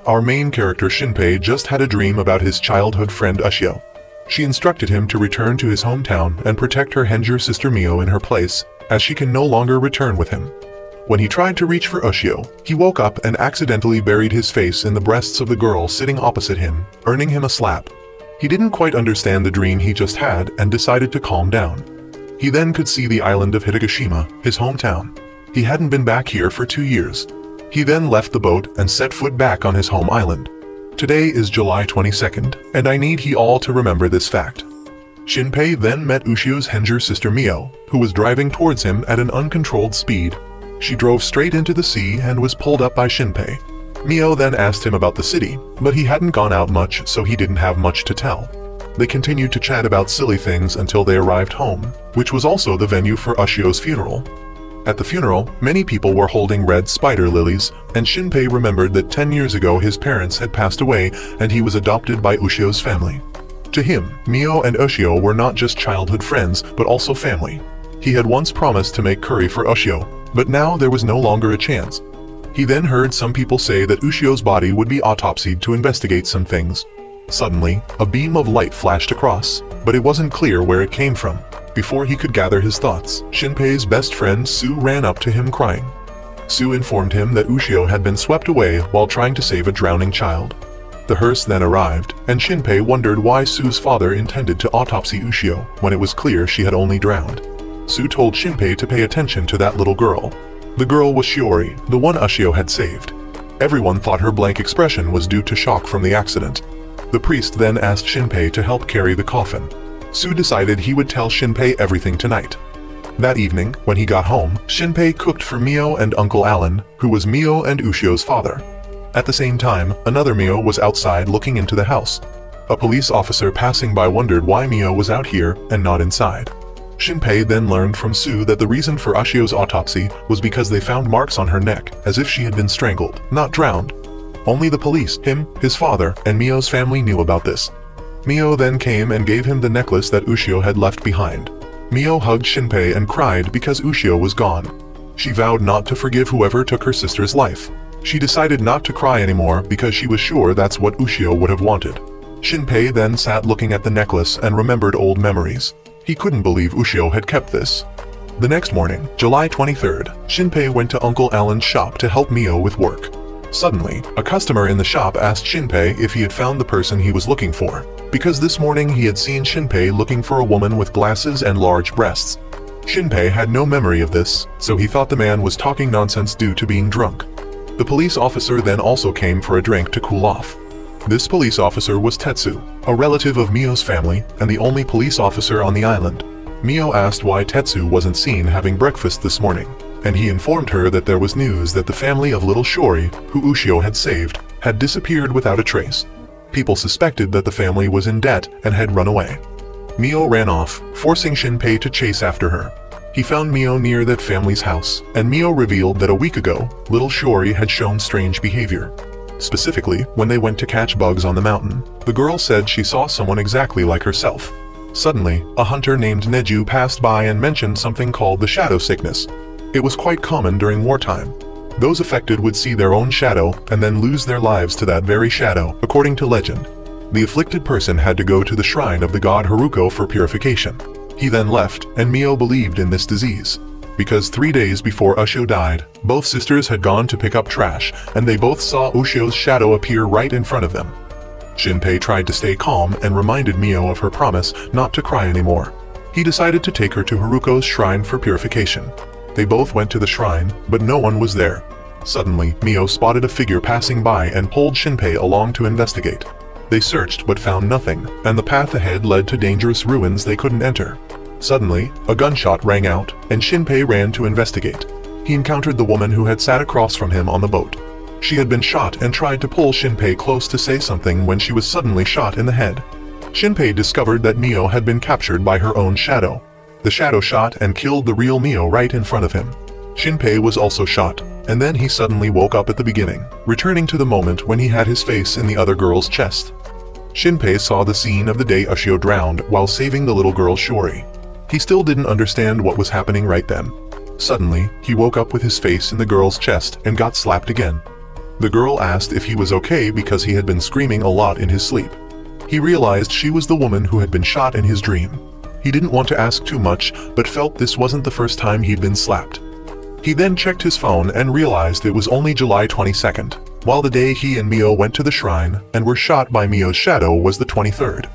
Our main character Shinpei just had a dream about his childhood friend Ushio. She instructed him to return to his hometown and protect her Henjir sister Mio in her place, as she can no longer return with him. When he tried to reach for Ushio, he woke up and accidentally buried his face in the breasts of the girl sitting opposite him, earning him a slap. He didn't quite understand the dream he just had and decided to calm down. He then could see the island of Hitagashima, his hometown. He hadn't been back here for 2 years. He then left the boat and set foot back on his home island. Today is July 22nd, and I need he all to remember this fact. Shinpei then met Ushio's Henjir sister Mio, who was driving towards him at an uncontrolled speed. She drove straight into the sea and was pulled up by Shinpei. Mio then asked him about the city, but he hadn't gone out much, so he didn't have much to tell. They continued to chat about silly things until they arrived home, which was also the venue for Ushio's funeral. At the funeral, many people were holding red spider lilies, and Shinpei remembered that 10 years ago his parents had passed away and he was adopted by Ushio's family. To him, Mio and Ushio were not just childhood friends, but also family. He had once promised to make curry for Ushio, but now there was no longer a chance. He then heard some people say that Ushio's body would be autopsied to investigate some things. Suddenly, a beam of light flashed across, but it wasn't clear where it came from. Before he could gather his thoughts, Shinpei's best friend Sue ran up to him crying. Sue informed him that Ushio had been swept away while trying to save a drowning child. The hearse then arrived, and Shinpei wondered why Sue's father intended to autopsy Ushio when it was clear she had only drowned. Sue told Shinpei to pay attention to that little girl. The girl was Shiori, the one Ushio had saved. Everyone thought her blank expression was due to shock from the accident. The priest then asked Shinpei to help carry the coffin. Sue decided he would tell Shinpei everything tonight. That evening, when he got home, Shinpei cooked for Mio and Uncle Alan, who was Mio and Ushio's father. At the same time, another Mio was outside looking into the house. A police officer passing by wondered why Mio was out here and not inside. Shinpei then learned from Sue that the reason for Ushio's autopsy was because they found marks on her neck, as if she had been strangled, not drowned. Only the police, him, his father, and Mio's family knew about this. Mio then came and gave him the necklace that Ushio had left behind. Mio hugged Shinpei and cried because Ushio was gone. She vowed not to forgive whoever took her sister's life. She decided not to cry anymore because she was sure that's what Ushio would have wanted. Shinpei then sat looking at the necklace and remembered old memories. He couldn't believe Ushio had kept this. The next morning, July 23rd, Shinpei went to Uncle Alan's shop to help Mio with work. Suddenly, a customer in the shop asked Shinpei if he had found the person he was looking for, because this morning he had seen Shinpei looking for a woman with glasses and large breasts. Shinpei had no memory of this, so he thought the man was talking nonsense due to being drunk. The police officer then also came for a drink to cool off. This police officer was Tetsu, a relative of Mio's family and the only police officer on the island. Mio asked why Tetsu wasn't seen having breakfast this morning, and he informed her that there was news that the family of little Shiori, who Ushio had saved, had disappeared without a trace. People suspected that the family was in debt and had run away. Mio ran off, forcing Shinpei to chase after her. He found Mio near that family's house, and Mio revealed that a week ago, little Shiori had shown strange behavior. Specifically, when they went to catch bugs on the mountain, the girl said she saw someone exactly like herself. Suddenly, a hunter named Neju passed by and mentioned something called the shadow sickness. It was quite common during wartime. Those affected would see their own shadow and then lose their lives to that very shadow, according to legend. The afflicted person had to go to the shrine of the god Haruko for purification. He then left, and Mio believed in this disease. Because 3 days before Ushio died, both sisters had gone to pick up trash, and they both saw Ushio's shadow appear right in front of them. Shinpei tried to stay calm and reminded Mio of her promise not to cry anymore. He decided to take her to Haruko's shrine for purification. They both went to the shrine, but no one was there. Suddenly, Mio spotted a figure passing by and pulled Shinpei along to investigate. They searched but found nothing, and the path ahead led to dangerous ruins they couldn't enter. Suddenly, a gunshot rang out, and Shinpei ran to investigate. He encountered the woman who had sat across from him on the boat. She had been shot and tried to pull Shinpei close to say something when she was suddenly shot in the head. Shinpei discovered that Mio had been captured by her own shadow. The shadow shot and killed the real Mio right in front of him. Shinpei was also shot, and then he suddenly woke up at the beginning, returning to the moment when he had his face in the other girl's chest. Shinpei saw the scene of the day Ushio drowned while saving the little girl Shiori. He still didn't understand what was happening right then. Suddenly, he woke up with his face in the girl's chest and got slapped again. The girl asked if he was okay because he had been screaming a lot in his sleep. He realized she was the woman who had been shot in his dream. He didn't want to ask too much, but felt this wasn't the first time he'd been slapped. He then checked his phone and realized it was only July 22nd, while the day he and Mio went to the shrine and were shot by Mio's shadow was the 23rd.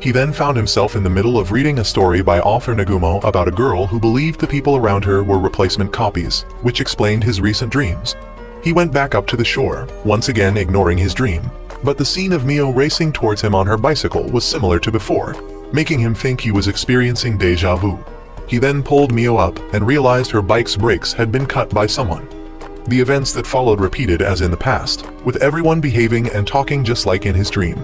He then found himself in the middle of reading a story by author Nagumo about a girl who believed the people around her were replacement copies, which explained his recent dreams. He went back up to the shore, once again ignoring his dream, but the scene of Mio racing towards him on her bicycle was similar to before, making him think he was experiencing deja vu. He then pulled Mio up and realized her bike's brakes had been cut by someone. The events that followed repeated as in the past, with everyone behaving and talking just like in his dream.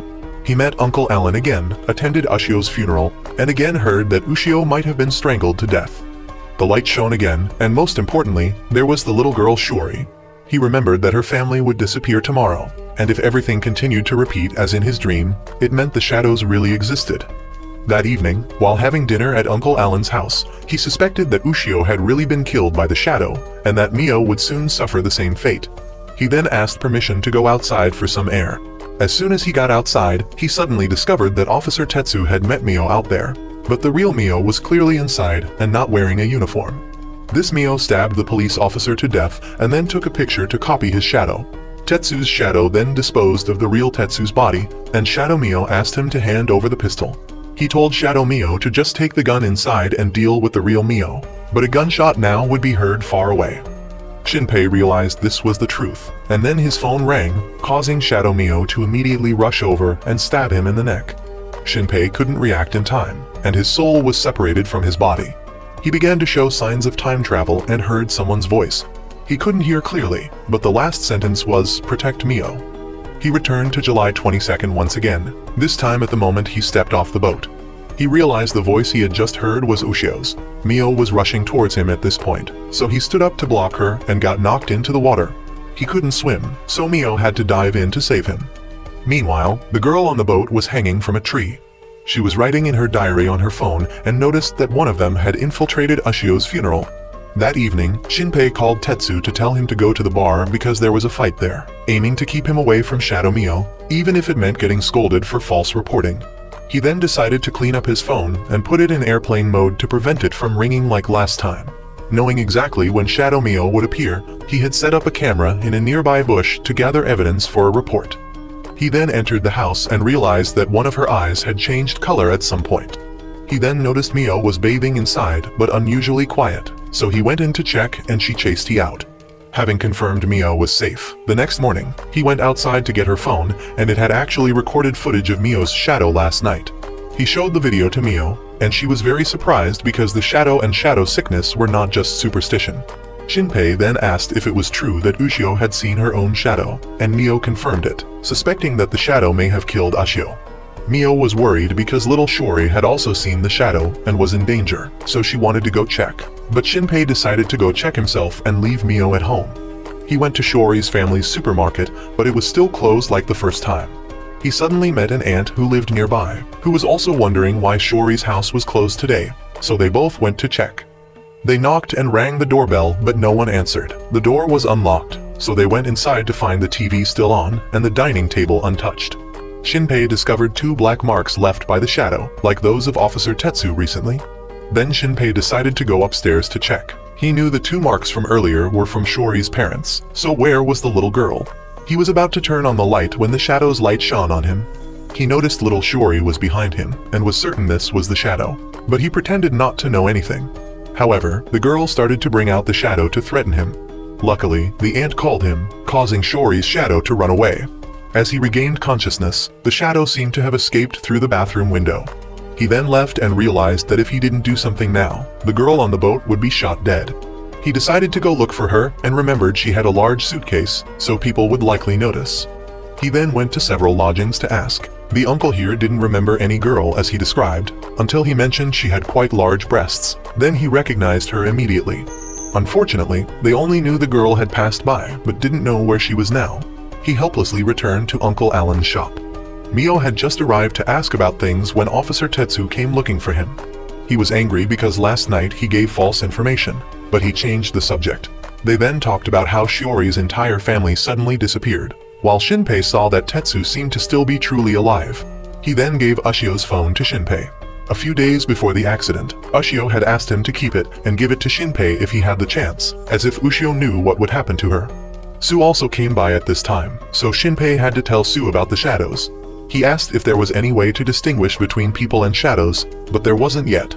He met Uncle Alan again, attended Ushio's funeral, and again heard that Ushio might have been strangled to death. The light shone again, and most importantly, there was the little girl Shuri. He remembered that her family would disappear tomorrow, and if everything continued to repeat as in his dream, it meant the shadows really existed. That evening, while having dinner at Uncle Alan's house, he suspected that Ushio had really been killed by the shadow, and that Mio would soon suffer the same fate. He then asked permission to go outside for some air. As soon as he got outside, he suddenly discovered that Officer Tetsu had met Mio out there, but the real Mio was clearly inside and not wearing a uniform. This Mio stabbed the police officer to death and then took a picture to copy his shadow. Tetsu's shadow then disposed of the real Tetsu's body, and Shadow Mio asked him to hand over the pistol. He told Shadow Mio to just take the gun inside and deal with the real Mio, but a gunshot now would be heard far away. Shinpei realized this was the truth, and then his phone rang, causing Shadow Mio to immediately rush over and stab him in the neck. Shinpei couldn't react in time, and his soul was separated from his body. He began to show signs of time travel and heard someone's voice. He couldn't hear clearly, but the last sentence was, "Protect Mio." He returned to July 22nd once again, this time at the moment he stepped off the boat. He realized the voice he had just heard was Ushio's. Mio was rushing towards him at this point, so he stood up to block her and got knocked into the water. He couldn't swim, so Mio had to dive in to save him. Meanwhile, the girl on the boat was hanging from a tree. She was writing in her diary on her phone and noticed that one of them had infiltrated Ushio's funeral. That evening, Shinpei called Tetsu to tell him to go to the bar because there was a fight there, aiming to keep him away from Shadow Mio, even if it meant getting scolded for false reporting. He then decided to clean up his phone and put it in airplane mode to prevent it from ringing like last time. Knowing exactly when Shadow Mio would appear, he had set up a camera in a nearby bush to gather evidence for a report. He then entered the house and realized that one of her eyes had changed color at some point. He then noticed Mio was bathing inside but unusually quiet, so he went in to check and she chased he out. Having confirmed Mio was safe, the next morning, he went outside to get her phone and it had actually recorded footage of Mio's shadow last night. He showed the video to Mio, and she was very surprised because the shadow and shadow sickness were not just superstition. Shinpei then asked if it was true that Ushio had seen her own shadow, and Mio confirmed it, suspecting that the shadow may have killed Ushio. Mio was worried because little Shuri had also seen the shadow and was in danger, so she wanted to go check. But Shinpei decided to go check himself and leave Mio at home. He went to Shuri's family's supermarket, but it was still closed like the first time. He suddenly met an aunt who lived nearby, who was also wondering why Shuri's house was closed today, so they both went to check. They knocked and rang the doorbell, but no one answered. The door was unlocked, so they went inside to find the TV still on and the dining table untouched. Shinpei discovered 2 black marks left by the shadow, like those of Officer Tetsu recently. Then Shinpei decided to go upstairs to check. He knew the 2 marks from earlier were from Shuri's parents, so where was the little girl? He was about to turn on the light when the shadow's light shone on him. He noticed little Shuri was behind him, and was certain this was the shadow, but he pretended not to know anything. However, the girl started to bring out the shadow to threaten him. Luckily, the aunt called him, causing Shuri's shadow to run away. As he regained consciousness, the shadow seemed to have escaped through the bathroom window. He then left and realized that if he didn't do something now, the girl on the boat would be shot dead. He decided to go look for her and remembered she had a large suitcase, so people would likely notice. He then went to several lodgings to ask. The uncle here didn't remember any girl as he described, until he mentioned she had quite large breasts. Then he recognized her immediately. Unfortunately, they only knew the girl had passed by, but didn't know where she was now. He helplessly returned to Uncle Alan's shop. Mio had just arrived to ask about things when Officer Tetsu came looking for him. He was angry because last night he gave false information, but he changed the subject. They then talked about how Shiori's entire family suddenly disappeared, while Shinpei saw that Tetsu seemed to still be truly alive. He then gave Ushio's phone to Shinpei. A few days before the accident, Ushio had asked him to keep it and give it to Shinpei if he had the chance, as if Ushio knew what would happen to her. Sue also came by at this time, so Shinpei had to tell Sue about the shadows. He asked if there was any way to distinguish between people and shadows, but there wasn't yet.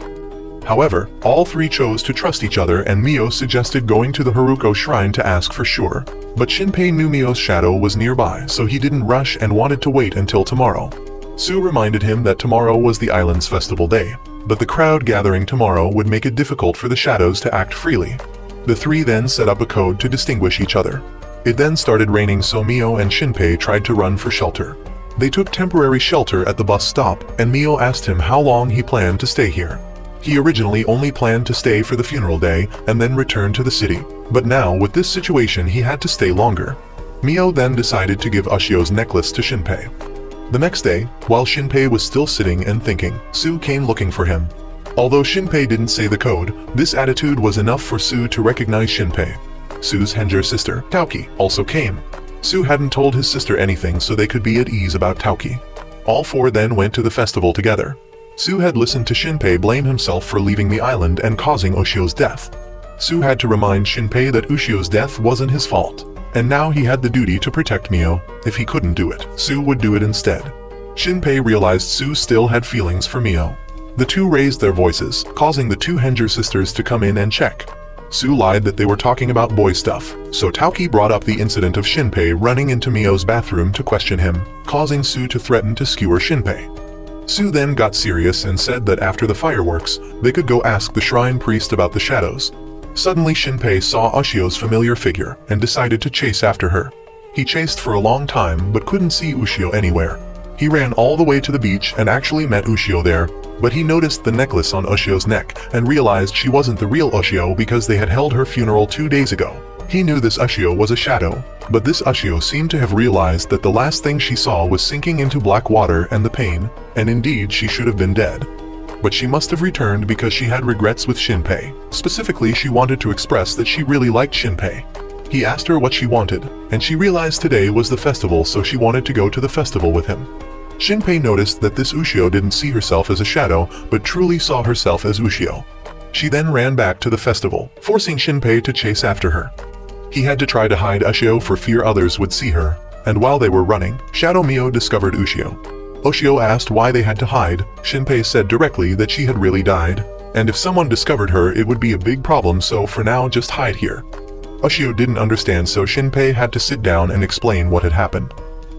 However, all three chose to trust each other and Mio suggested going to the Haruko shrine to ask for sure. But Shinpei knew Mio's shadow was nearby, so he didn't rush and wanted to wait until tomorrow. Sue reminded him that tomorrow was the island's festival day, but the crowd gathering tomorrow would make it difficult for the shadows to act freely. The three then set up a code to distinguish each other. It then started raining, so Mio and Shinpei tried to run for shelter. They took temporary shelter at the bus stop, and Mio asked him how long he planned to stay here. He originally only planned to stay for the funeral day and then return to the city, but now with this situation he had to stay longer. Mio then decided to give Ushio's necklace to Shinpei. The next day, while Shinpei was still sitting and thinking, Sue came looking for him. Although Shinpei didn't say the code, this attitude was enough for Sue to recognize Shinpei. Sue's Henjer sister, Taoki, also came. Sue hadn't told his sister anything, so they could be at ease about Taoki. All four then went to the festival together. Sue had listened to Shinpei blame himself for leaving the island and causing Ushio's death. Sue had to remind Shinpei that Ushio's death wasn't his fault, and now he had the duty to protect Mio. If he couldn't do it, Sue would do it instead. Shinpei realized Sue still had feelings for Mio. The two raised their voices, causing the two Henjer sisters to come in and check. Sue lied that they were talking about boy stuff, so Taoki brought up the incident of Shinpei running into Mio's bathroom to question him, causing Sue to threaten to skewer Shinpei. Sue then got serious and said that after the fireworks, they could go ask the shrine priest about the shadows. Suddenly Shinpei saw Ushio's familiar figure and decided to chase after her. He chased for a long time but couldn't see Ushio anywhere. He ran all the way to the beach and actually met Ushio there, but he noticed the necklace on Ushio's neck and realized she wasn't the real Ushio because they had held her funeral 2 days ago. He knew this Ushio was a shadow, but this Ushio seemed to have realized that the last thing she saw was sinking into black water and the pain, and indeed she should have been dead. But she must have returned because she had regrets with Shinpei. Specifically, she wanted to express that she really liked Shinpei. He asked her what she wanted, and she realized today was the festival, so she wanted to go to the festival with him. Shinpei noticed that this Ushio didn't see herself as a shadow, but truly saw herself as Ushio. She then ran back to the festival, forcing Shinpei to chase after her. He had to try to hide Ushio for fear others would see her, and while they were running, Shadow Mio discovered Ushio. Ushio asked why they had to hide. Shinpei said directly that she had really died, and if someone discovered her it would be a big problem, so for now just hide here. Ushio didn't understand, so Shinpei had to sit down and explain what had happened.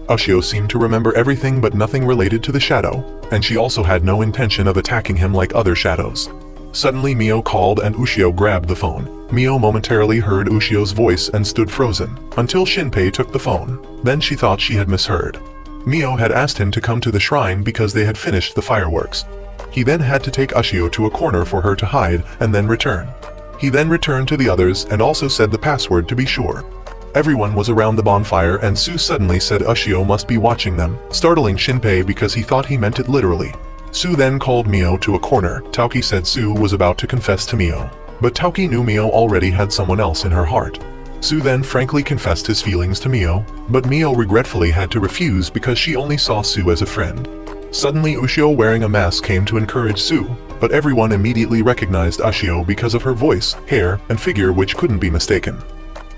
Ushio seemed to remember everything but nothing related to the shadow, and she also had no intention of attacking him like other shadows. Suddenly Mio called and Ushio grabbed the phone. Mio momentarily heard Ushio's voice and stood frozen, until Shinpei took the phone. Then she thought she had misheard. Mio had asked him to come to the shrine because they had finished the fireworks. He then had to take Ushio to a corner for her to hide and then return. He then returned to the others and also said the password to be sure. Everyone was around the bonfire and Sue suddenly said Ushio must be watching them, startling Shinpei because he thought he meant it literally. Sue then called Mio to a corner. Taoki said Sue was about to confess to Mio, but Taoki knew Mio already had someone else in her heart. Sue then frankly confessed his feelings to Mio, but Mio regretfully had to refuse because she only saw Sue as a friend. Suddenly Ushio wearing a mask came to encourage Sue, but everyone immediately recognized Ushio because of her voice, hair, and figure, which couldn't be mistaken.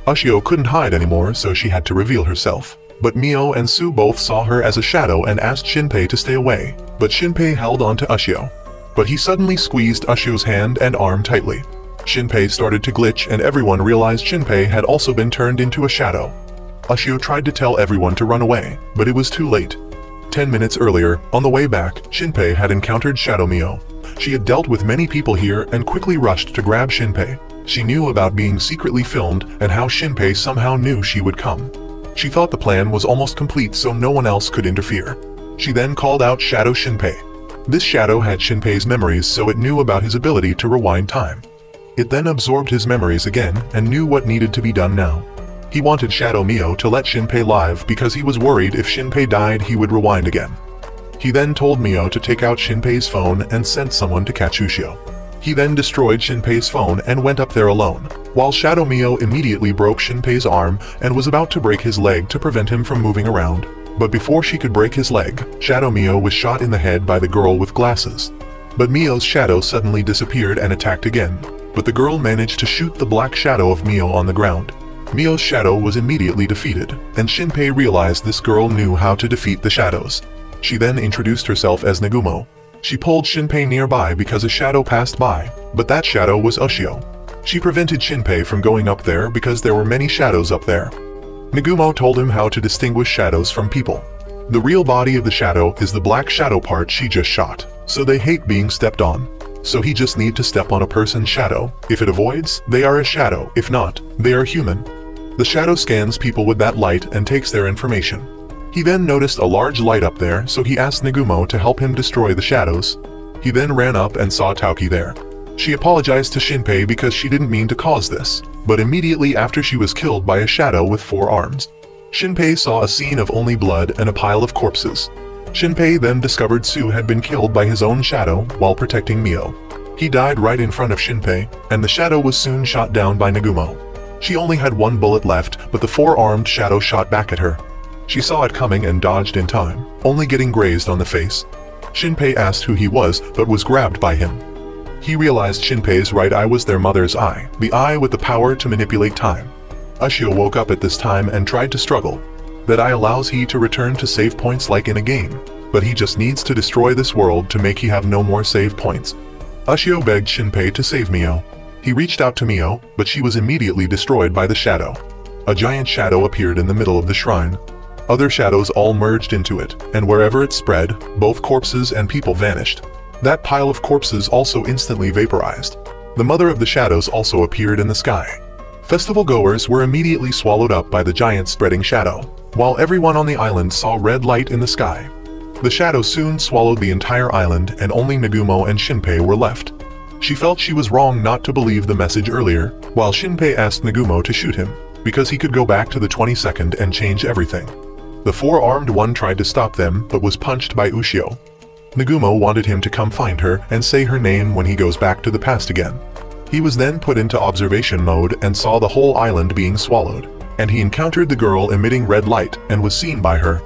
Ushio couldn't hide anymore, so she had to reveal herself. But Mio and Sue both saw her as a shadow and asked Shinpei to stay away, but Shinpei held on to Ushio. But he suddenly squeezed Ushio's hand and arm tightly. Shinpei started to glitch and everyone realized Shinpei had also been turned into a shadow. Ushio tried to tell everyone to run away, but it was too late. 10 minutes earlier, on the way back, Shinpei had encountered Shadow Mio. She had dealt with many people here and quickly rushed to grab Shinpei. She knew about being secretly filmed and how Shinpei somehow knew she would come. She thought the plan was almost complete so no one else could interfere. She then called out Shadow Shinpei. This shadow had Shinpei's memories, so it knew about his ability to rewind time. It then absorbed his memories again and knew what needed to be done now. He wanted Shadow Mio to let Shinpei live because he was worried if Shinpei died he would rewind again. He then told Mio to take out Shinpei's phone and sent someone to catch Ushio. He then destroyed Shinpei's phone and went up there alone. while Shadow Mio immediately broke Shinpei's arm and was about to break his leg to prevent him from moving around. But before she could break his leg, Shadow Mio was shot in the head by the girl with glasses. But Mio's shadow suddenly disappeared and attacked again, but the girl managed to shoot the black shadow of Mio on the ground. Mio's shadow was immediately defeated, and Shinpei realized this girl knew how to defeat the shadows. She then introduced herself as Nagumo. She pulled Shinpei nearby because a shadow passed by, but that shadow was Ushio. She prevented Shinpei from going up there because there were many shadows up there. Nagumo told him how to distinguish shadows from people. The real body of the shadow is the black shadow part she just shot, so they hate being stepped on. So he just need to step on a person's shadow. If it avoids, they are a shadow. If not, they are human. The shadow scans people with that light and takes their information. He then noticed a large light up there, so he asked Nagumo to help him destroy the shadows. He then ran up and saw Taoki there. She apologized to Shinpei because she didn't mean to cause this, but immediately after she was killed by a shadow with 4 arms. Shinpei saw a scene of only blood and a pile of corpses. Shinpei then discovered Su had been killed by his own shadow while protecting Mio. He died right in front of Shinpei, and the shadow was soon shot down by Nagumo. She only had 1 bullet left, but the 4-armed shadow shot back at her. She saw it coming and dodged in time, only getting grazed on the face. Shinpei asked who he was, but was grabbed by him. He realized Shinpei's right eye was their mother's eye, the eye with the power to manipulate time. Ushio woke up at this time and tried to struggle. That eye allows he to return to save points like in a game, but he just needs to destroy this world to make he have no more save points. Ushio begged Shinpei to save Mio. He reached out to Mio, but she was immediately destroyed by the shadow. A giant shadow appeared in the middle of the shrine. Other shadows all merged into it, and wherever it spread, both corpses and people vanished. That pile of corpses also instantly vaporized. The mother of the shadows also appeared in the sky. Festival goers were immediately swallowed up by the giant spreading shadow, while everyone on the island saw red light in the sky. The shadow soon swallowed the entire island and only Nagumo and Shinpei were left. She felt she was wrong not to believe the message earlier, while Shinpei asked Nagumo to shoot him, because he could go back to the 22nd and change everything. The 4-armed one tried to stop them but was punched by Ushio. Nagumo wanted him to come find her and say her name when he goes back to the past again. He was then put into observation mode and saw the whole island being swallowed, and he encountered the girl emitting red light and was seen by her.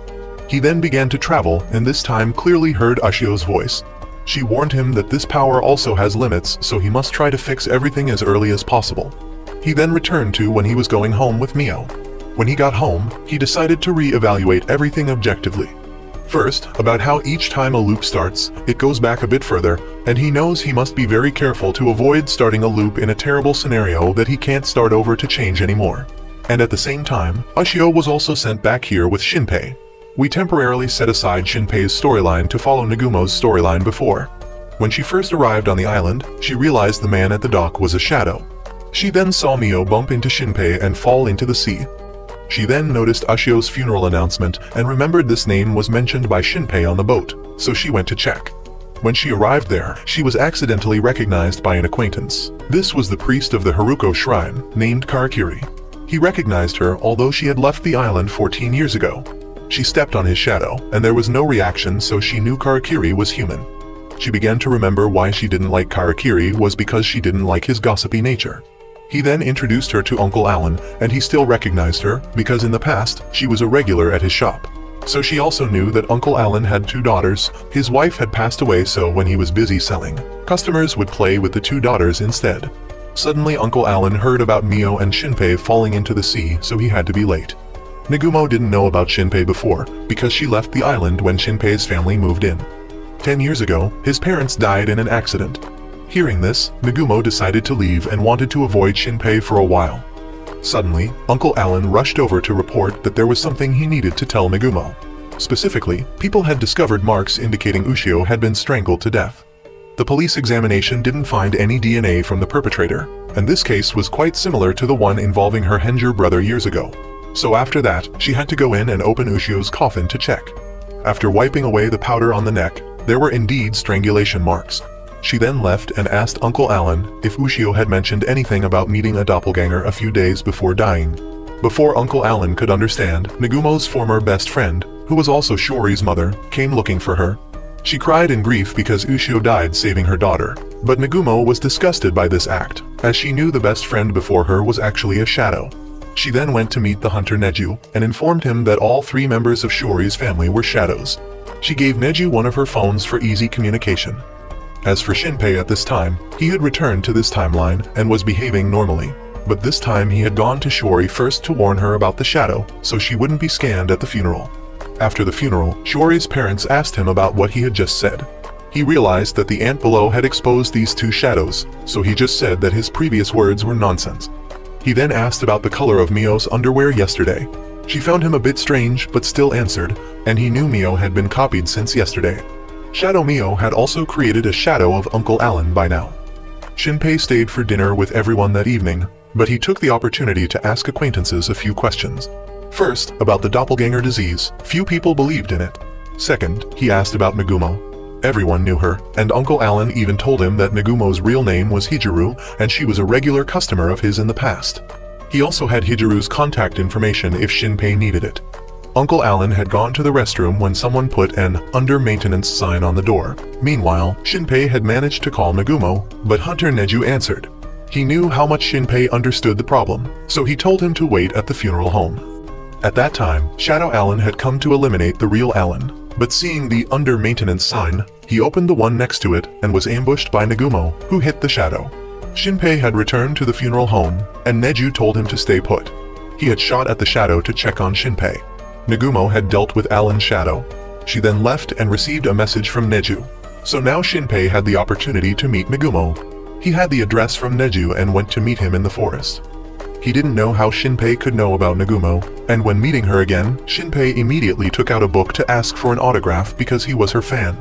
He then began to travel and this time clearly heard Ushio's voice. She warned him that this power also has limits, so he must try to fix everything as early as possible. He then returned to when he was going home with Mio. When he got home, he decided to re-evaluate everything objectively. First, about how each time a loop starts, it goes back a bit further, and he knows he must be very careful to avoid starting a loop in a terrible scenario that he can't start over to change anymore. And at the same time, Ushio was also sent back here with Shinpei. We temporarily set aside Shinpei's storyline to follow Nagumo's storyline before. When she first arrived on the island, she realized the man at the dock was a shadow. She then saw Mio bump into Shinpei and fall into the sea. She then noticed Ushio's funeral announcement and remembered this name was mentioned by Shinpei on the boat, so she went to check. When she arrived there, she was accidentally recognized by an acquaintance. This was the priest of the Haruko shrine, named Karakiri. He recognized her although she had left the island 14 years ago. She stepped on his shadow, and there was no reaction, so she knew Karakiri was human. She began to remember why she didn't like Karakiri was because she didn't like his gossipy nature. He then introduced her to Uncle Alan, and he still recognized her, because in the past, she was a regular at his shop. So she also knew that Uncle Alan had 2 daughters. His wife had passed away, so when he was busy selling, customers would play with the 2 daughters instead. Suddenly Uncle Alan heard about Mio and Shinpei falling into the sea, so he had to be late. Nagumo didn't know about Shinpei before, because she left the island when Shinpei's family moved in. 10 years ago, his parents died in an accident. Hearing this, Nagumo decided to leave and wanted to avoid Shinpei for a while. Suddenly, Uncle Alan rushed over to report that there was something he needed to tell Nagumo. Specifically, people had discovered marks indicating Ushio had been strangled to death. The police examination didn't find any DNA from the perpetrator, and this case was quite similar to the one involving her Henjer brother years ago. So after that, she had to go in and open Ushio's coffin to check. After wiping away the powder on the neck, there were indeed strangulation marks. She then left and asked Uncle Alan if Ushio had mentioned anything about meeting a doppelganger a few days before dying. Before Uncle Alan could understand, Nagumo's former best friend, who was also Shori's mother, came looking for her. She cried in grief because Ushio died saving her daughter, but Nagumo was disgusted by this act, as she knew the best friend before her was actually a shadow. She then went to meet the hunter Neju and informed him that all 3 members of Shiori's family were shadows. She gave Neju one of her phones for easy communication. As for Shinpei at this time, he had returned to this timeline and was behaving normally. But this time he had gone to Shiori first to warn her about the shadow, so she wouldn't be scanned at the funeral. After the funeral, Shiori's parents asked him about what he had just said. He realized that the ant below had exposed these 2 shadows, so he just said that his previous words were nonsense. He then asked about the color of Mio's underwear yesterday. She found him a bit strange but still answered, and he knew Mio had been copied since yesterday. Shadow Mio had also created a shadow of Uncle Alan by now. Shinpei stayed for dinner with everyone that evening, but he took the opportunity to ask acquaintances a few questions. First, about the doppelganger disease, few people believed in it. Second, he asked about Nagumo. Everyone knew her, and Uncle Alan even told him that Nagumo's real name was Hijuru and she was a regular customer of his in the past. He also had Hijiru's contact information if Shinpei needed it. Uncle Alan had gone to the restroom when someone put an under maintenance sign on the door. Meanwhile, Shinpei had managed to call Nagumo, but Hunter Neju answered. He knew how much Shinpei understood the problem, so he told him to wait at the funeral home. At that time, Shadow Alan had come to eliminate the real Alan, but seeing the under maintenance sign, he opened the one next to it and was ambushed by Nagumo, who hit the shadow. Shinpei had returned to the funeral home, and Neju told him to stay put. He had shot at the shadow to check on Shinpei. Nagumo had dealt with Alan's shadow. She then left and received a message from Neju. So now Shinpei had the opportunity to meet Nagumo. He had the address from Neju and went to meet him in the forest. He didn't know how Shinpei could know about Nagumo, and when meeting her again, Shinpei immediately took out a book to ask for an autograph because he was her fan.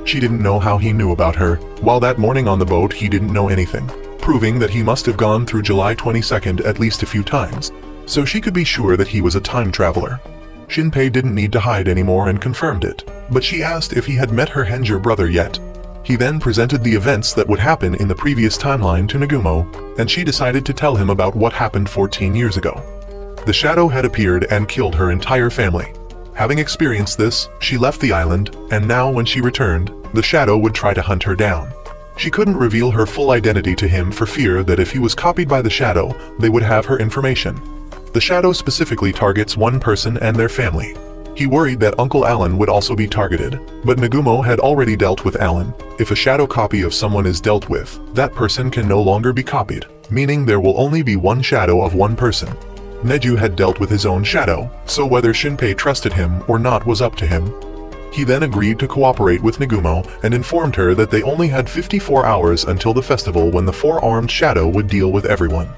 She didn't know how he knew about her, while that morning on the boat he didn't know anything, proving that he must have gone through July 22nd at least a few times, so she could be sure that he was a time traveler. Shinpei didn't need to hide anymore and confirmed it, but she asked if he had met her Henjer brother yet. He then presented the events that would happen in the previous timeline to Nagumo, and she decided to tell him about what happened 14 years ago. The shadow had appeared and killed her entire family. Having experienced this, she left the island, and now when she returned, the shadow would try to hunt her down. She couldn't reveal her full identity to him for fear that if he was copied by the shadow, they would have her information. The shadow specifically targets one person and their family. He worried that Uncle Alan would also be targeted, but Nagumo had already dealt with Alan. If a shadow copy of someone is dealt with, that person can no longer be copied, meaning there will only be one shadow of one person. Neju had dealt with his own shadow, so whether Shinpei trusted him or not was up to him. He then agreed to cooperate with Nagumo and informed her that they only had 54 hours until the festival when the four-armed shadow would deal with everyone.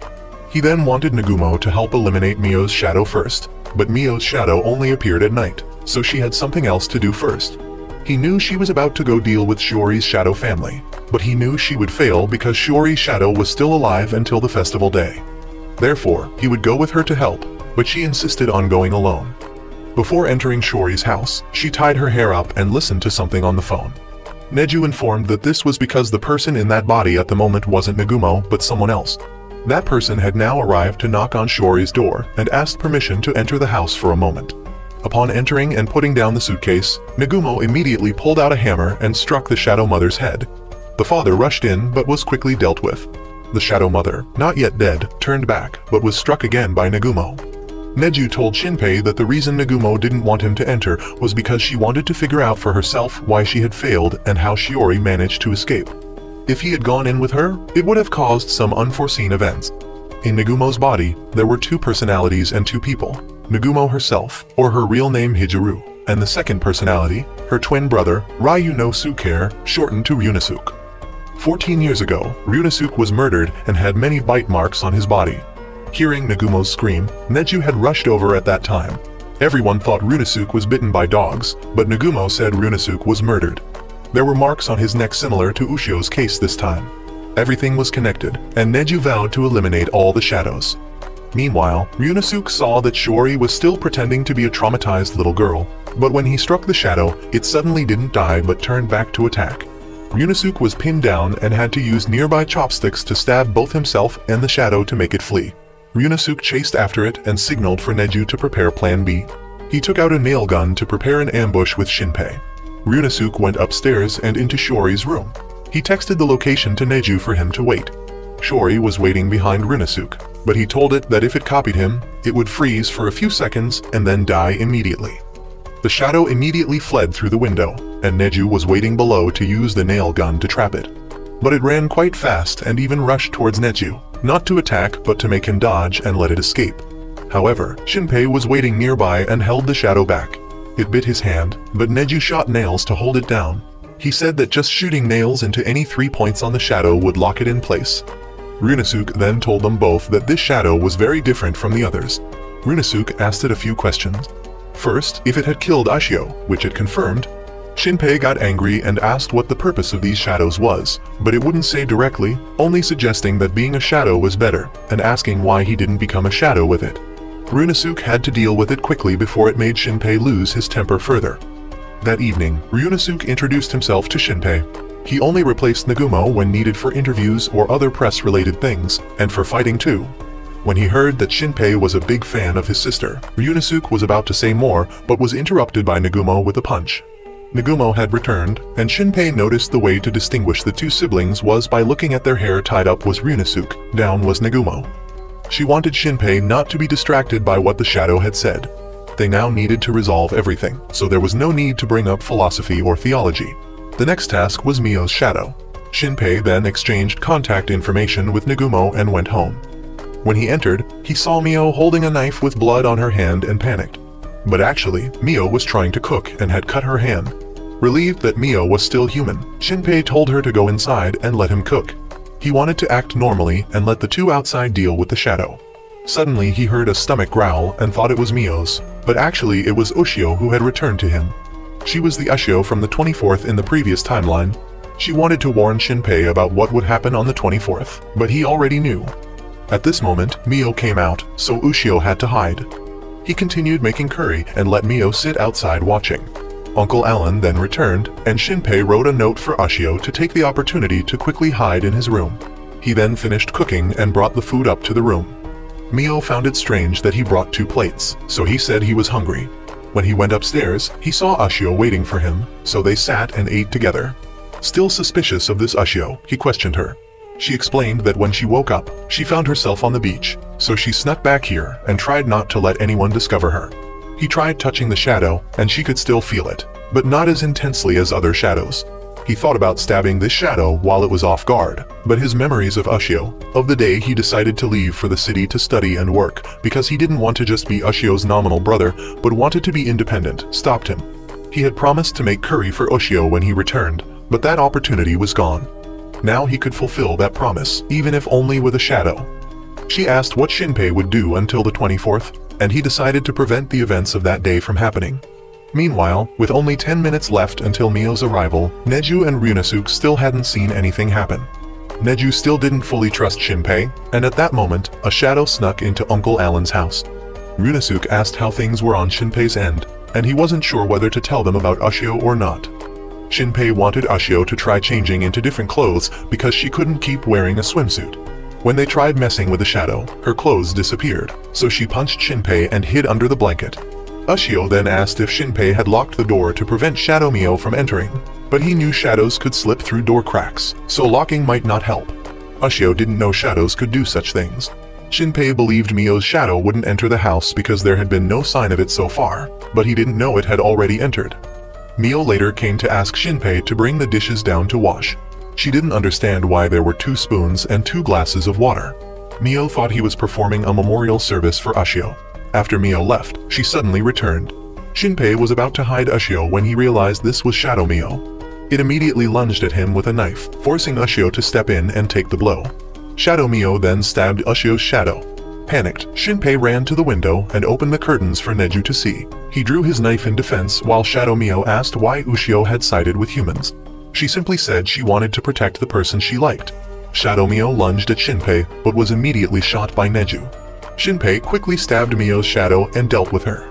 He then wanted Nagumo to help eliminate Mio's shadow first, but Mio's shadow only appeared at night, so she had something else to do first. He knew she was about to go deal with Shiori's shadow family, but he knew she would fail because Shiori's shadow was still alive until the festival day. Therefore, he would go with her to help, but she insisted on going alone. Before entering Shiori's house, she tied her hair up and listened to something on the phone. Neju informed that this was because the person in that body at the moment wasn't Nagumo but someone else. That person had now arrived to knock on Shiori's door and asked permission to enter the house for a moment. Upon entering and putting down the suitcase, Nagumo immediately pulled out a hammer and struck the Shadow Mother's head. The father rushed in but was quickly dealt with. The Shadow Mother, not yet dead, turned back but was struck again by Nagumo. Neju told Shinpei that the reason Nagumo didn't want him to enter was because she wanted to figure out for herself why she had failed and how Shiori managed to escape. If he had gone in with her, it would have caused some unforeseen events. In Nagumo's body, there were two personalities and two people, Nagumo herself, or her real name Hijuru, and the second personality, her twin brother, Ryu no Suker, shortened to Ryunosuke. 14 years ago, Ryunosuke was murdered and had many bite marks on his body. Hearing Nagumo's scream, Neju had rushed over at that time. Everyone thought Ryunosuke was bitten by dogs, but Nagumo said Ryunosuke was murdered. There were marks on his neck similar to Ushio's case this time. Everything was connected, and Neju vowed to eliminate all the shadows. Meanwhile, Ryunosuke saw that Shiori was still pretending to be a traumatized little girl, but when he struck the shadow, it suddenly didn't die but turned back to attack. Ryunosuke was pinned down and had to use nearby chopsticks to stab both himself and the shadow to make it flee. Ryunosuke chased after it and signaled for Neju to prepare Plan B. He took out a nail gun to prepare an ambush with Shinpei. Ryunosuke went upstairs and into Shiori's room. He texted the location to Neju for him to wait. Shori was waiting behind Runosuke, but he told it that if it copied him, it would freeze for a few seconds and then die immediately. The shadow immediately fled through the window, and Neju was waiting below to use the nail gun to trap it. But it ran quite fast and even rushed towards Neju, not to attack but to make him dodge and let it escape. However, Shinpei was waiting nearby and held the shadow back. It bit his hand, but Neju shot nails to hold it down. He said that just shooting nails into any 3 points on the shadow would lock it in place. Runosuke then told them both that this shadow was very different from the others. Runosuke asked it a few questions. First, if it had killed Ashio, which it confirmed. Shinpei got angry and asked what the purpose of these shadows was, but it wouldn't say directly, only suggesting that being a shadow was better, and asking why he didn't become a shadow with it. Runosuke had to deal with it quickly before it made Shinpei lose his temper further. That evening, Runosuke introduced himself to Shinpei. He only replaced Nagumo when needed for interviews or other press-related things, and for fighting too. When he heard that Shinpei was a big fan of his sister, Runosuke was about to say more but was interrupted by Nagumo with a punch. Nagumo had returned, and Shinpei noticed the way to distinguish the two siblings was by looking at their hair. Tied up was Runosuke, down was Nagumo. She wanted Shinpei not to be distracted by what the shadow had said. They now needed to resolve everything, so there was no need to bring up philosophy or theology. The next task was Mio's shadow. Shinpei then exchanged contact information with Nagumo and went home. When he entered, he saw Mio holding a knife with blood on her hand and panicked. But actually, Mio was trying to cook and had cut her hand. Relieved that Mio was still human, Shinpei told her to go inside and let him cook. He wanted to act normally and let the two outside deal with the shadow. Suddenly he heard a stomach growl and thought it was Mio's, but actually it was Ushio who had returned to him. She was the Ushio from the 24th in the previous timeline. She wanted to warn Shinpei about what would happen on the 24th, but he already knew. At this moment, Mio came out, so Ushio had to hide. He continued making curry and let Mio sit outside watching. Uncle Alan then returned, and Shinpei wrote a note for Ushio to take the opportunity to quickly hide in his room. He then finished cooking and brought the food up to the room. Mio found it strange that he brought 2 plates, so he said he was hungry. When he went upstairs, he saw Ushio waiting for him, so they sat and ate together. Still suspicious of this Ushio, he questioned her. She explained that when she woke up, she found herself on the beach, so she snuck back here and tried not to let anyone discover her. He tried touching the shadow, and she could still feel it, but not as intensely as other shadows. He thought about stabbing this shadow while it was off guard, but his memories of Ushio, of the day he decided to leave for the city to study and work because he didn't want to just be Ushio's nominal brother but wanted to be independent, stopped him. He had promised to make curry for Ushio when he returned, but that opportunity was gone. Now he could fulfill that promise, even if only with a shadow. She asked what Shinpei would do until the 24th, and he decided to prevent the events of that day from happening. Meanwhile, with only 10 minutes left until Mio's arrival, Neju and Runosuke still hadn't seen anything happen. Neju still didn't fully trust Shinpei, and at that moment, a shadow snuck into Uncle Alan's house. Runosuke asked how things were on Shinpei's end, and he wasn't sure whether to tell them about Ushio or not. Shinpei wanted Ushio to try changing into different clothes because she couldn't keep wearing a swimsuit. When they tried messing with the shadow, her clothes disappeared, so she punched Shinpei and hid under the blanket. Ushio then asked if Shinpei had locked the door to prevent Shadow Mio from entering, but he knew shadows could slip through door cracks, so locking might not help. Ushio didn't know shadows could do such things. Shinpei believed Mio's shadow wouldn't enter the house because there had been no sign of it so far, but he didn't know it had already entered. Mio later came to ask Shinpei to bring the dishes down to wash. She didn't understand why there were 2 spoons and 2 glasses of water. Mio thought he was performing a memorial service for Ushio. After Mio left, she suddenly returned. Shinpei was about to hide Ushio when he realized this was Shadow Mio. It immediately lunged at him with a knife, forcing Ushio to step in and take the blow. Shadow Mio then stabbed Ushio's shadow. Panicked, Shinpei ran to the window and opened the curtains for Neju to see. He drew his knife in defense while Shadow Mio asked why Ushio had sided with humans. She simply said she wanted to protect the person she liked. Shadow Mio lunged at Shinpei but was immediately shot by Neju. Shinpei quickly stabbed Mio's shadow and dealt with her.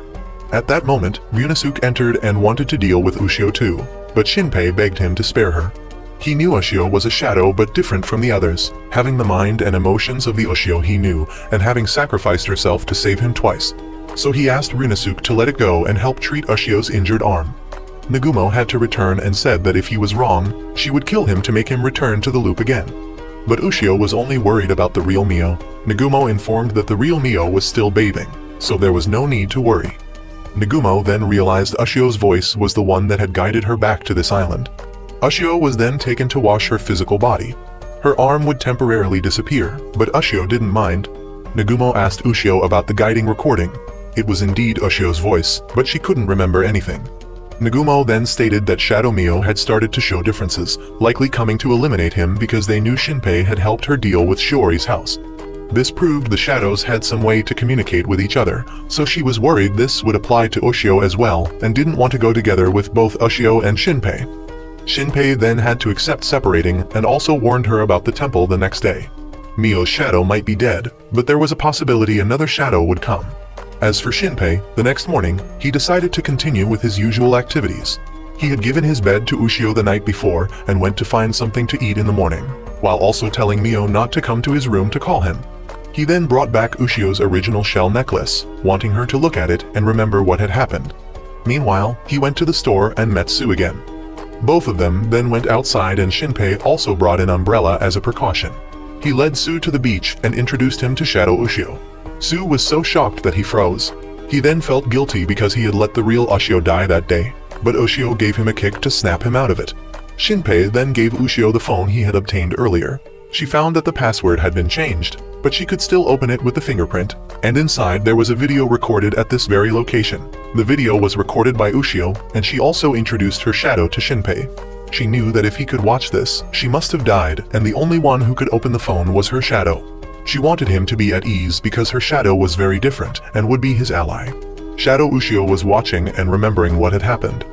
At that moment, Runosuke entered and wanted to deal with Ushio too, but Shinpei begged him to spare her. He knew Ushio was a shadow but different from the others, having the mind and emotions of the Ushio he knew and having sacrificed herself to save him twice. So he asked Runosuke to let it go and help treat Ushio's injured arm. Nagumo had to return and said that if he was wrong, she would kill him to make him return to the loop again. But Ushio was only worried about the real Mio. Nagumo informed that the real Mio was still bathing, so there was no need to worry. Nagumo then realized Ushio's voice was the one that had guided her back to this island. Ushio was then taken to wash her physical body. Her arm would temporarily disappear, but Ushio didn't mind. Nagumo asked Ushio about the guiding recording. It was indeed Ushio's voice, but she couldn't remember anything. Nagumo then stated that Shadow Mio had started to show differences, likely coming to eliminate him because they knew Shinpei had helped her deal with Shiori's house. This proved the shadows had some way to communicate with each other, so she was worried this would apply to Ushio as well and didn't want to go together with both Ushio and Shinpei. Shinpei then had to accept separating and also warned her about the temple the next day. Mio's shadow might be dead, but there was a possibility another shadow would come. As for Shinpei, the next morning, he decided to continue with his usual activities. He had given his bed to Ushio the night before and went to find something to eat in the morning, while also telling Mio not to come to his room to call him. He then brought back Ushio's original shell necklace, wanting her to look at it and remember what had happened. Meanwhile, he went to the store and met Sue again. Both of them then went outside and Shinpei also brought an umbrella as a precaution. He led Sue to the beach and introduced him to Shadow Ushio. Sue was so shocked that he froze. He then felt guilty because he had let the real Ushio die that day, but Ushio gave him a kick to snap him out of it. Shinpei then gave Ushio the phone he had obtained earlier. She found that the password had been changed, but she could still open it with the fingerprint, and inside there was a video recorded at this very location. The video was recorded by Ushio, and she also introduced her shadow to Shinpei. She knew that if he could watch this, she must have died, and the only one who could open the phone was her shadow. She wanted him to be at ease because her shadow was very different and would be his ally. Shadow Ushio was watching and remembering what had happened.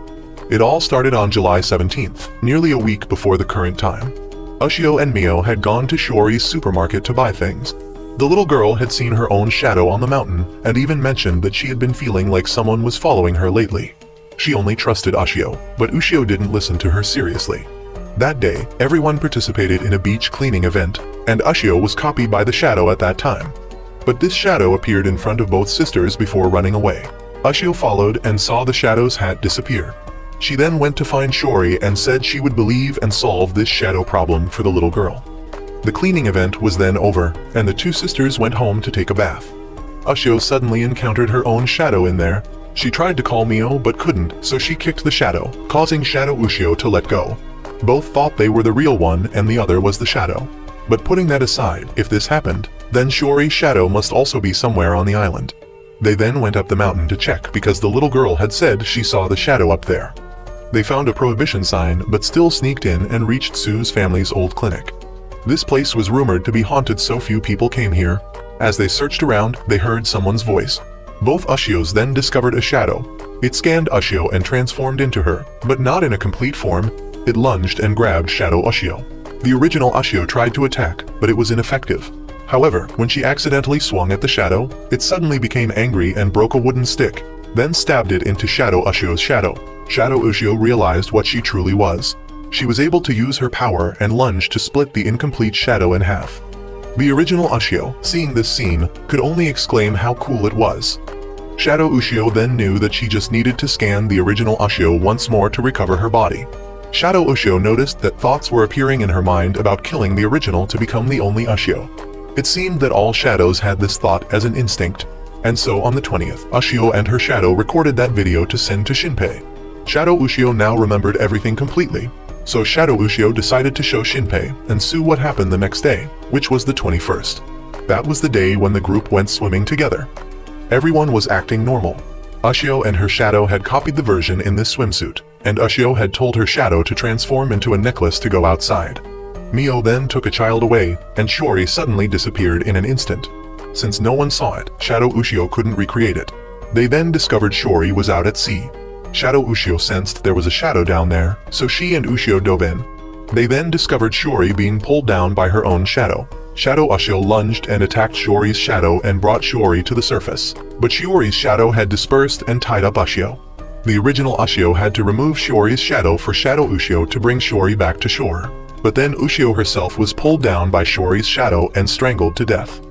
It all started on July 17th, nearly a week before the current time. Ushio and Mio had gone to Shiori's supermarket to buy things. The little girl had seen her own shadow on the mountain and even mentioned that she had been feeling like someone was following her lately. She only trusted Ushio, but Ushio didn't listen to her seriously. That day, everyone participated in a beach cleaning event, and Ushio was copied by the shadow at that time. But this shadow appeared in front of both sisters before running away. Ushio followed and saw the shadow's hat disappear. She then went to find Shiori and said she would believe and solve this shadow problem for the little girl. The cleaning event was then over, and the two sisters went home to take a bath. Ushio suddenly encountered her own shadow in there. She tried to call Mio but couldn't, so she kicked the shadow, causing Shadow Ushio to let go. Both thought they were the real one and the other was the shadow. But putting that aside, if this happened, then Shiori's shadow must also be somewhere on the island. They then went up the mountain to check because the little girl had said she saw the shadow up there. They found a prohibition sign but still sneaked in and reached Sue's family's old clinic. This place was rumored to be haunted, so few people came here. As they searched around, they heard someone's voice. Both Ushios then discovered a shadow. It scanned Ushio and transformed into her, but not in a complete form. It lunged and grabbed Shadow Ushio. The original Ushio tried to attack, but it was ineffective. However, when she accidentally swung at the shadow, it suddenly became angry and broke a wooden stick, then stabbed it into Shadow Ushio's shadow. Shadow Ushio realized what she truly was. She was able to use her power and lunge to split the incomplete shadow in half. The original Ushio, seeing this scene, could only exclaim how cool it was. Shadow Ushio then knew that she just needed to scan the original Ushio once more to recover her body. Shadow Ushio noticed that thoughts were appearing in her mind about killing the original to become the only Ushio. It seemed that all shadows had this thought as an instinct, and so on the 20th, Ushio and her shadow recorded that video to send to Shinpei. Shadow Ushio now remembered everything completely, so Shadow Ushio decided to show Shinpei and Sue what happened the next day, which was the 21st. That was the day when the group went swimming together. Everyone was acting normal. Ushio and her shadow had copied the version in this swimsuit, and Ushio had told her shadow to transform into a necklace to go outside. Mio then took a child away, and Shiori suddenly disappeared in an instant. Since no one saw it, Shadow Ushio couldn't recreate it. They then discovered Shiori was out at sea. Shadow Ushio sensed there was a shadow down there, so she and Ushio dove in. They then discovered Shiori being pulled down by her own shadow. Shadow Ushio lunged and attacked Shiori's shadow and brought Shiori to the surface. But Shiori's shadow had dispersed and tied up Ushio. The original Ushio had to remove Shiori's shadow for Shadow Ushio to bring Shiori back to shore. But then Ushio herself was pulled down by Shiori's shadow and strangled to death.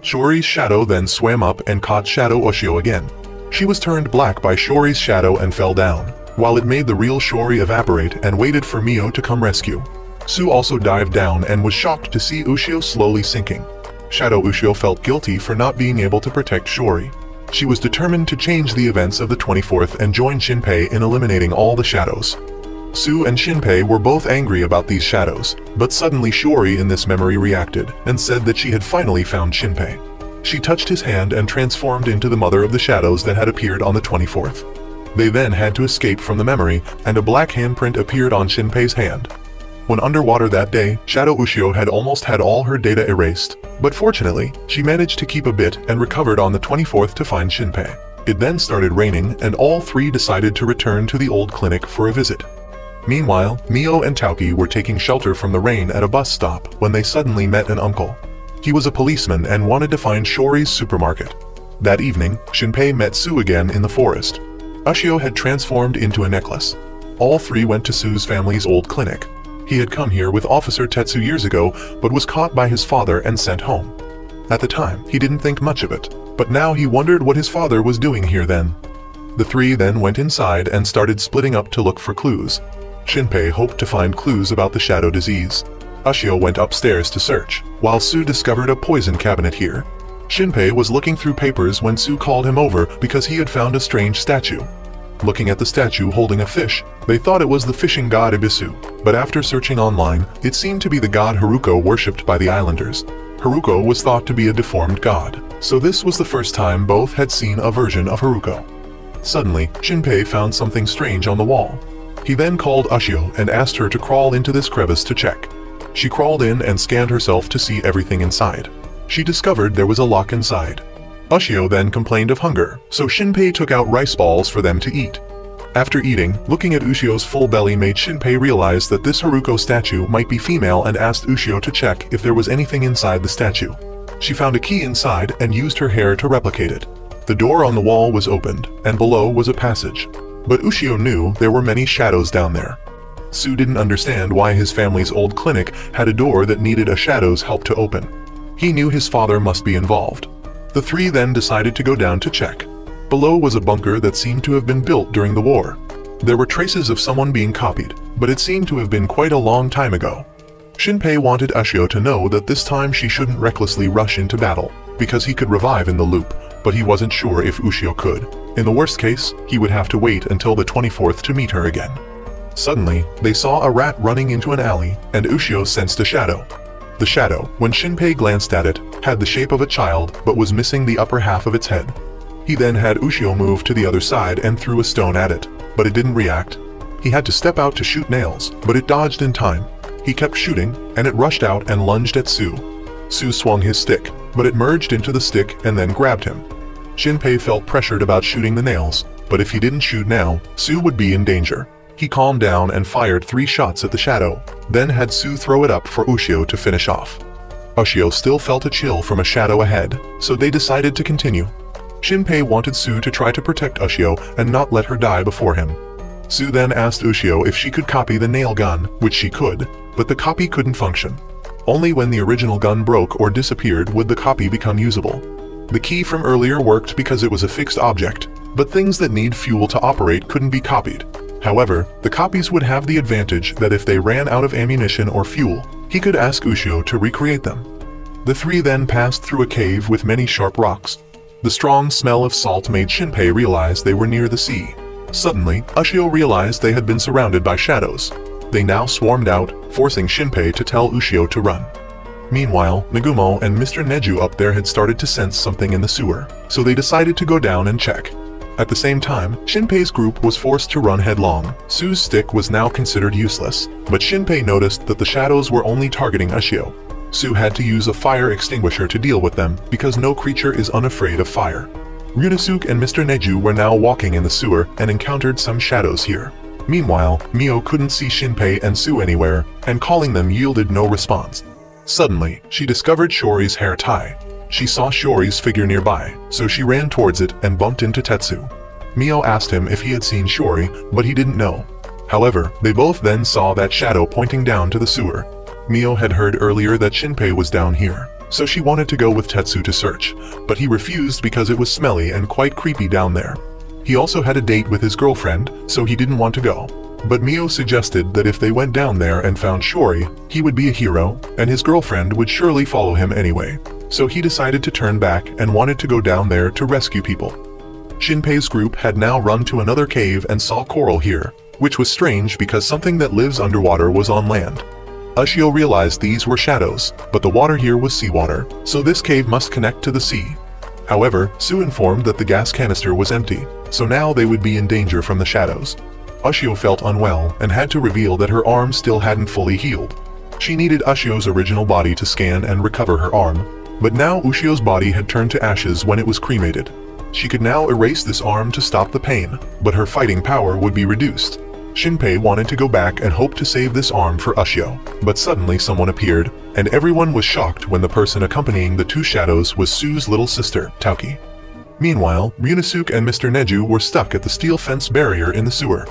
Shiori's shadow then swam up and caught Shadow Ushio again. She was turned black by Shiori's shadow and fell down, while it made the real Shiori evaporate and waited for Mio to come rescue. Sue also dived down and was shocked to see Ushio slowly sinking. Shadow Ushio felt guilty for not being able to protect Shiori. She was determined to change the events of the 24th and join Shinpei in eliminating all the shadows. Sue and Shinpei were both angry about these shadows, but suddenly Shiori in this memory reacted and said that she had finally found Shinpei. She touched his hand and transformed into the mother of the shadows that had appeared on the 24th. They then had to escape from the memory, and a black handprint appeared on Shinpei's hand. When underwater that day, Shadow Ushio had almost had all her data erased, but fortunately, she managed to keep a bit and recovered on the 24th to find Shinpei. It then started raining, and all three decided to return to the old clinic for a visit. Meanwhile, Mio and Taoki were taking shelter from the rain at a bus stop when they suddenly met an uncle. He was a policeman and wanted to find Shiori's supermarket. That evening, Shinpei met Sue again in the forest. Ushio had transformed into a necklace. All three went to Sue's family's old clinic. He had come here with Officer Tetsu years ago, but was caught by his father and sent home. At the time, he didn't think much of it, but now he wondered what his father was doing here then. The three then went inside and started splitting up to look for clues. Shinpei hoped to find clues about the shadow disease. Ushio went upstairs to search, while Sue discovered a poison cabinet here. Shinpei was looking through papers when Sue called him over because he had found a strange statue. Looking at the statue holding a fish, they thought it was the fishing god Ibisu, but after searching online, it seemed to be the god Haruko worshipped by the islanders. Haruko was thought to be a deformed god, so this was the first time both had seen a version of Haruko. Suddenly, Shinpei found something strange on the wall. He then called Ushio and asked her to crawl into this crevice to check. She crawled in and scanned herself to see everything inside. She discovered there was a lock inside. Ushio then complained of hunger, so Shinpei took out rice balls for them to eat. After eating, looking at Ushio's full belly made Shinpei realize that this Haruko statue might be female and asked Ushio to check if there was anything inside the statue. She found a key inside and used her hair to replicate it. The door on the wall was opened, and below was a passage. But Ushio knew there were many shadows down there. Sue didn't understand why his family's old clinic had a door that needed a shadow's help to open. He knew his father must be involved. The three then decided to go down to check. Below was a bunker that seemed to have been built during the war. There were traces of someone being copied, but it seemed to have been quite a long time ago. Shinpei wanted Ushio to know that this time she shouldn't recklessly rush into battle, because he could revive in the loop, but he wasn't sure if Ushio could. In the worst case, he would have to wait until the 24th to meet her again. Suddenly, they saw a rat running into an alley, and Ushio sensed a shadow. The shadow, when Shinpei glanced at it, had the shape of a child but was missing the upper half of its head. He then had Ushio move to the other side and threw a stone at it, but it didn't react. He had to step out to shoot nails, but it dodged in time. He kept shooting, and it rushed out and lunged at Sue. Sue swung his stick, but it merged into the stick and then grabbed him. Shinpei felt pressured about shooting the nails, but if he didn't shoot now, Sue would be in danger. He calmed down and fired 3 shots at the shadow, then had Sue throw it up for Ushio to finish off. Ushio still felt a chill from a shadow ahead, so they decided to continue. Shinpei wanted Sue to try to protect Ushio and not let her die before him. Sue then asked Ushio if she could copy the nail gun, which she could, but the copy couldn't function. Only when the original gun broke or disappeared would the copy become usable. The key from earlier worked because it was a fixed object, but things that need fuel to operate couldn't be copied. However, the copies would have the advantage that if they ran out of ammunition or fuel, he could ask Ushio to recreate them. The three then passed through a cave with many sharp rocks. The strong smell of salt made Shinpei realize they were near the sea. Suddenly, Ushio realized they had been surrounded by shadows. They now swarmed out, forcing Shinpei to tell Ushio to run. Meanwhile, Nagumo and Mr. Neju up there had started to sense something in the sewer, so they decided to go down and check. At the same time, Shinpei's group was forced to run headlong. Sue's stick was now considered useless, but Shinpei noticed that the shadows were only targeting Ushio. Sue had to use a fire extinguisher to deal with them because no creature is unafraid of fire. Ryunosuke and Mr. Neju were now walking in the sewer and encountered some shadows here. Meanwhile, Mio couldn't see Shinpei and Sue anywhere, and calling them yielded no response. Suddenly, she discovered Shiori's hair tie. She saw Shiori's figure nearby, so she ran towards it and bumped into Tetsu. Mio asked him if he had seen Shiori, but he didn't know. However, they both then saw that shadow pointing down to the sewer. Mio had heard earlier that Shinpei was down here, so she wanted to go with Tetsu to search, but he refused because it was smelly and quite creepy down there. He also had a date with his girlfriend, so he didn't want to go. But Mio suggested that if they went down there and found Shori, he would be a hero, and his girlfriend would surely follow him anyway. So he decided to turn back and wanted to go down there to rescue people. Shinpei's group had now run to another cave and saw coral here, which was strange because something that lives underwater was on land. Ushio realized these were shadows, but the water here was seawater, so this cave must connect to the sea. However, Sue informed that the gas canister was empty, so now they would be in danger from the shadows. Ushio felt unwell and had to reveal that her arm still hadn't fully healed. She needed Ushio's original body to scan and recover her arm, but now Ushio's body had turned to ashes when it was cremated. She could now erase this arm to stop the pain, but her fighting power would be reduced. Shinpei wanted to go back and hope to save this arm for Ushio, but suddenly someone appeared, and everyone was shocked when the person accompanying the two shadows was Sue's little sister, Taoki. Meanwhile, Ryunosuke and Mr. Neju were stuck at the steel fence barrier in the sewer.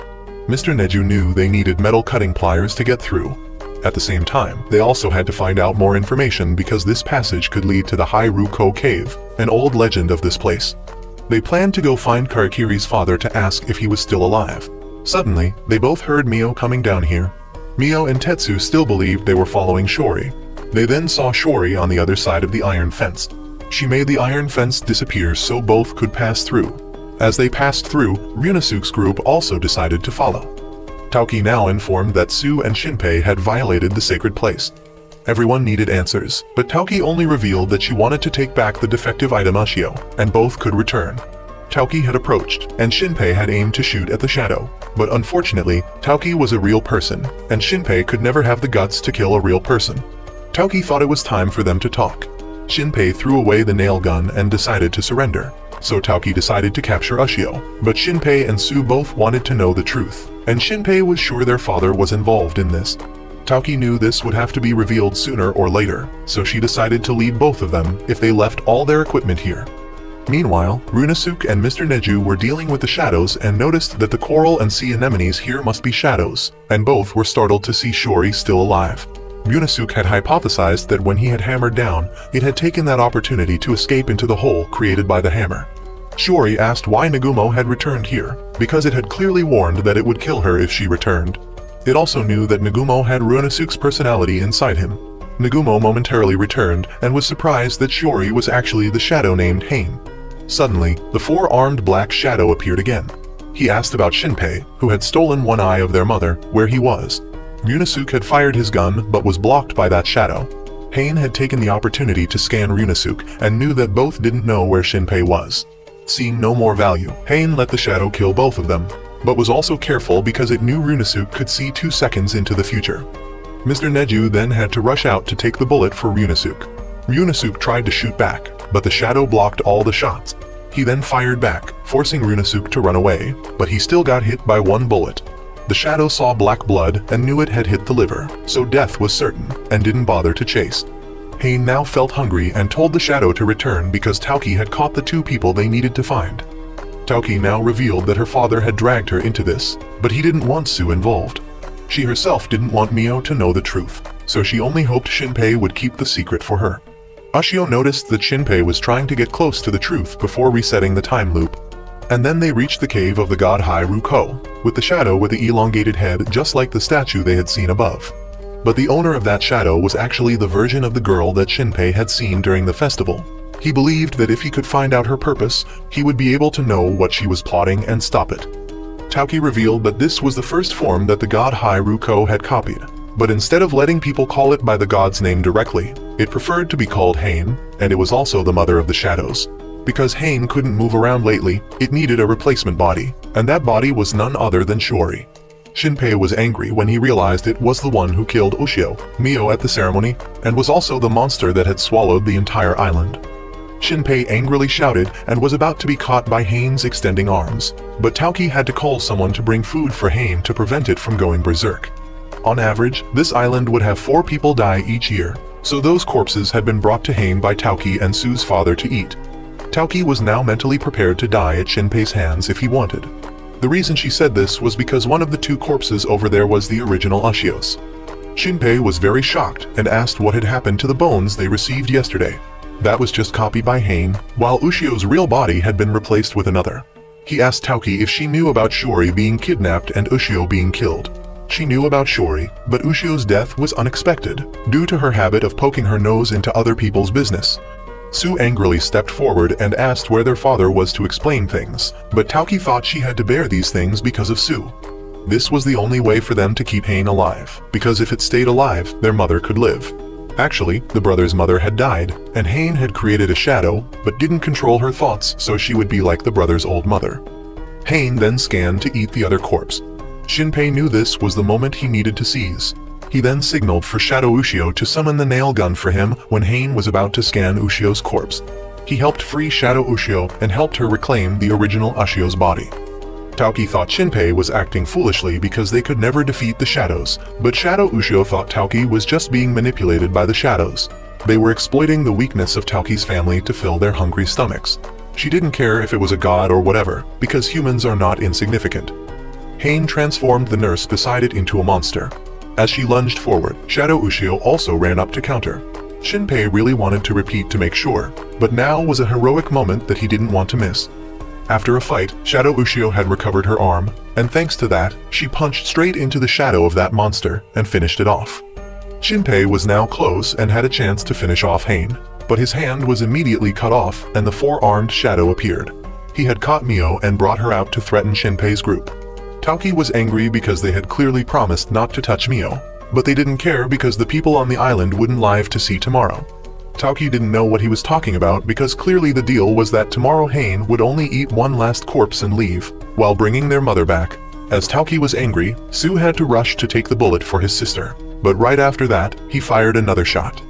Mr. Neju knew they needed metal cutting pliers to get through. At the same time, they also had to find out more information because this passage could lead to the Hairuko Cave, an old legend of this place. They planned to go find Karakiri's father to ask if he was still alive. Suddenly, they both heard Mio coming down here. Mio and Tetsu still believed they were following Shori. They then saw Shori on the other side of the iron fence. She made the iron fence disappear so both could pass through. As they passed through, Ryunosuke's group also decided to follow. Taoki now informed that Sue and Shinpei had violated the sacred place. Everyone needed answers, but Taoki only revealed that she wanted to take back the defective item Ushio, and both could return. Taoki had approached, and Shinpei had aimed to shoot at the shadow, but unfortunately, Taoki was a real person, and Shinpei could never have the guts to kill a real person. Taoki thought it was time for them to talk. Shinpei threw away the nail gun and decided to surrender. So Taoki decided to capture Ushio, but Shinpei and Sue both wanted to know the truth, and Shinpei was sure their father was involved in this. Taoki knew this would have to be revealed sooner or later, so she decided to lead both of them if they left all their equipment here. Meanwhile, Ryunosuke and Mr. Neju were dealing with the shadows and noticed that the coral and sea anemones here must be shadows, and both were startled to see Shori still alive. Ryunosuke had hypothesized that when he had hammered down, it had taken that opportunity to escape into the hole created by the hammer. Shori asked why Nagumo had returned here, because it had clearly warned that it would kill her if she returned. It also knew that Nagumo had Ryunosuke's personality inside him. Nagumo momentarily returned and was surprised that Shori was actually the shadow named Hain. Suddenly, the four-armed black shadow appeared again. He asked about Shinpei, who had stolen one eye of their mother, where he was. Ryunosuke had fired his gun but was blocked by that shadow. Hain had taken the opportunity to scan Ryunosuke and knew that both didn't know where Shinpei was. Seeing no more value, Hain let the shadow kill both of them, but was also careful because it knew Ryunosuke could see 2 seconds into the future. Mr. Neju then had to rush out to take the bullet for Ryunosuke. Ryunosuke tried to shoot back, but the shadow blocked all the shots. He then fired back, forcing Ryunosuke to run away, but he still got hit by 1 bullet. The shadow saw black blood and knew it had hit the liver, so death was certain, and didn't bother to chase. Hain now felt hungry and told the shadow to return because Taoki had caught the 2 people they needed to find. Taoki now revealed that her father had dragged her into this, but he didn't want Sue involved. She herself didn't want Mio to know the truth, so she only hoped Shinpei would keep the secret for her. Ushio noticed that Shinpei was trying to get close to the truth before resetting the time loop. And then they reached the cave of the god Hairuko, with the shadow with the elongated head just like the statue they had seen above. But the owner of that shadow was actually the version of the girl that Shinpei had seen during the festival. He believed that if he could find out her purpose, he would be able to know what she was plotting and stop it. Taoki revealed that this was the first form that the god Hairuko had copied, but instead of letting people call it by the god's name directly, it preferred to be called Hain, and it was also the mother of the shadows. Because Hain couldn't move around lately, it needed a replacement body, and that body was none other than Shori. Shinpei was angry when he realized it was the one who killed Ushio, Mio at the ceremony, and was also the monster that had swallowed the entire island. Shinpei angrily shouted and was about to be caught by Hain's extending arms, but Taoki had to call someone to bring food for Hain to prevent it from going berserk. On average, this island would have 4 people die each year, so those corpses had been brought to Hain by Taoki and Sue's father to eat. Taoki was now mentally prepared to die at Shinpei's hands if he wanted. The reason she said this was because one of the 2 corpses over there was the original Ushio's. Shinpei was very shocked and asked what had happened to the bones they received yesterday. That was just copied by Hain, while Ushio's real body had been replaced with another. He asked Tauki if she knew about Shiori being kidnapped and Ushio being killed. She knew about Shiori, but Ushio's death was unexpected, due to her habit of poking her nose into other people's business. Sue angrily stepped forward and asked where their father was to explain things, but Tauki thought she had to bear these things because of Sue. This was the only way for them to keep Hain alive, because if it stayed alive, their mother could live. Actually, the brother's mother had died, and Hain had created a shadow, but didn't control her thoughts so she would be like the brother's old mother. Hain then scanned to eat the other corpse. Shinpei knew this was the moment he needed to seize. He then signaled for Shadow Ushio to summon the nail gun for him when Hain was about to scan Ushio's corpse. He helped free Shadow Ushio and helped her reclaim the original Ushio's body. Tauki thought Shinpei was acting foolishly because they could never defeat the shadows, but Shadow Ushio thought Tauki was just being manipulated by the shadows. They were exploiting the weakness of Tauki's family to fill their hungry stomachs. She didn't care if it was a god or whatever, because humans are not insignificant. Hain transformed the nurse beside it into a monster. As she lunged forward, Shadow Ushio also ran up to counter. Shinpei really wanted to repeat to make sure, but now was a heroic moment that he didn't want to miss. After a fight, Shadow Ushio had recovered her arm, and thanks to that, she punched straight into the shadow of that monster and finished it off. Shinpei was now close and had a chance to finish off Hain, but his hand was immediately cut off and the four-armed shadow appeared. He had caught Mio and brought her out to threaten Shinpei's group. Tauki was angry because they had clearly promised not to touch Mio, but they didn't care because the people on the island wouldn't live to see tomorrow. Tauki didn't know what he was talking about because clearly the deal was that tomorrow Hain would only eat one last corpse and leave, while bringing their mother back. As Tauki was angry, Sue had to rush to take the bullet for his sister, but right after that, he fired another shot.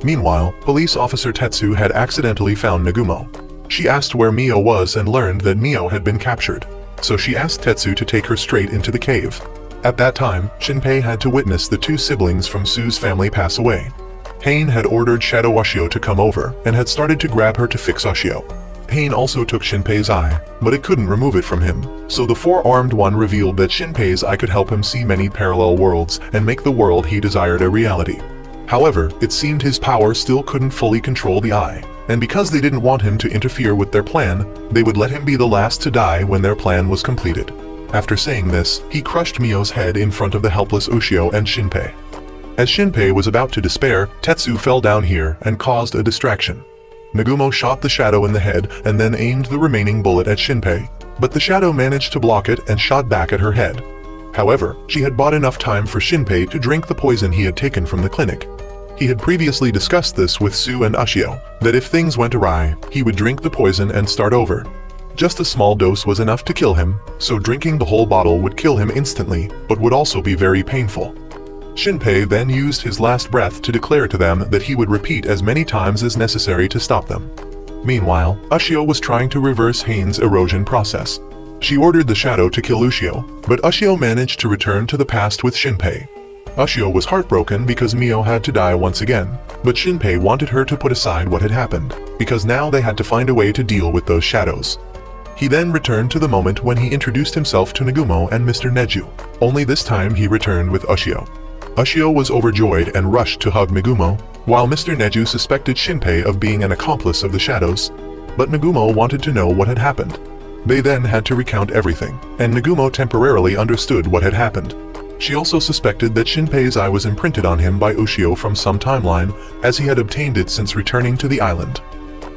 Meanwhile, police officer Tetsu had accidentally found Nagumo. She asked where Mio was and learned that Mio had been captured, so she asked Tetsu to take her straight into the cave. At that time, Shinpei had to witness the two siblings from Sue's family pass away. Hain had ordered Shadow Ushio to come over and had started to grab her to fix Ushio. Hain also took Shinpei's eye, but it couldn't remove it from him, so the four-armed one revealed that Shinpei's eye could help him see many parallel worlds and make the world he desired a reality. However, it seemed his power still couldn't fully control the eye, and because they didn't want him to interfere with their plan, they would let him be the last to die when their plan was completed. After saying this, he crushed Mio's head in front of the helpless Ushio and Shinpei. As Shinpei was about to despair, Tetsu fell down here and caused a distraction. Nagumo shot the shadow in the head and then aimed the remaining bullet at Shinpei, but the shadow managed to block it and shot back at her head. However, she had bought enough time for Shinpei to drink the poison he had taken from the clinic. He had previously discussed this with Sue and Ushio, that if things went awry, he would drink the poison and start over. Just a small dose was enough to kill him, so drinking the whole bottle would kill him instantly, but would also be very painful. Shinpei then used his last breath to declare to them that he would repeat as many times as necessary to stop them. Meanwhile, Ushio was trying to reverse Hain's erosion process. She ordered the shadow to kill Ushio, but Ushio managed to return to the past with Shinpei. Ushio was heartbroken because Mio had to die once again, but Shinpei wanted her to put aside what had happened, because now they had to find a way to deal with those shadows. He then returned to the moment when he introduced himself to Nagumo and Mr. Neju, only this time he returned with Ushio. Ushio was overjoyed and rushed to hug Nagumo, while Mr. Neju suspected Shinpei of being an accomplice of the shadows, but Nagumo wanted to know what had happened. They then had to recount everything, and Nagumo temporarily understood what had happened. She also suspected that Shinpei's eye was imprinted on him by Ushio from some timeline, as he had obtained it since returning to the island.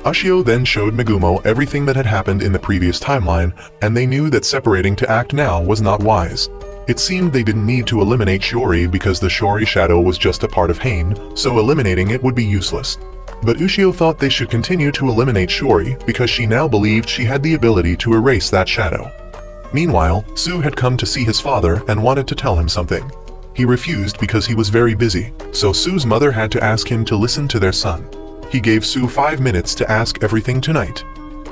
Ushio then showed Nagumo everything that had happened in the previous timeline, and they knew that separating to act now was not wise. It seemed they didn't need to eliminate Shiori because the Shiori shadow was just a part of Hain, so eliminating it would be useless. But Ushio thought they should continue to eliminate Shiori because she now believed she had the ability to erase that shadow. Meanwhile, Sue had come to see his father and wanted to tell him something. He refused because he was very busy, so Sue's mother had to ask him to listen to their son. He gave Sue 5 minutes to ask everything tonight.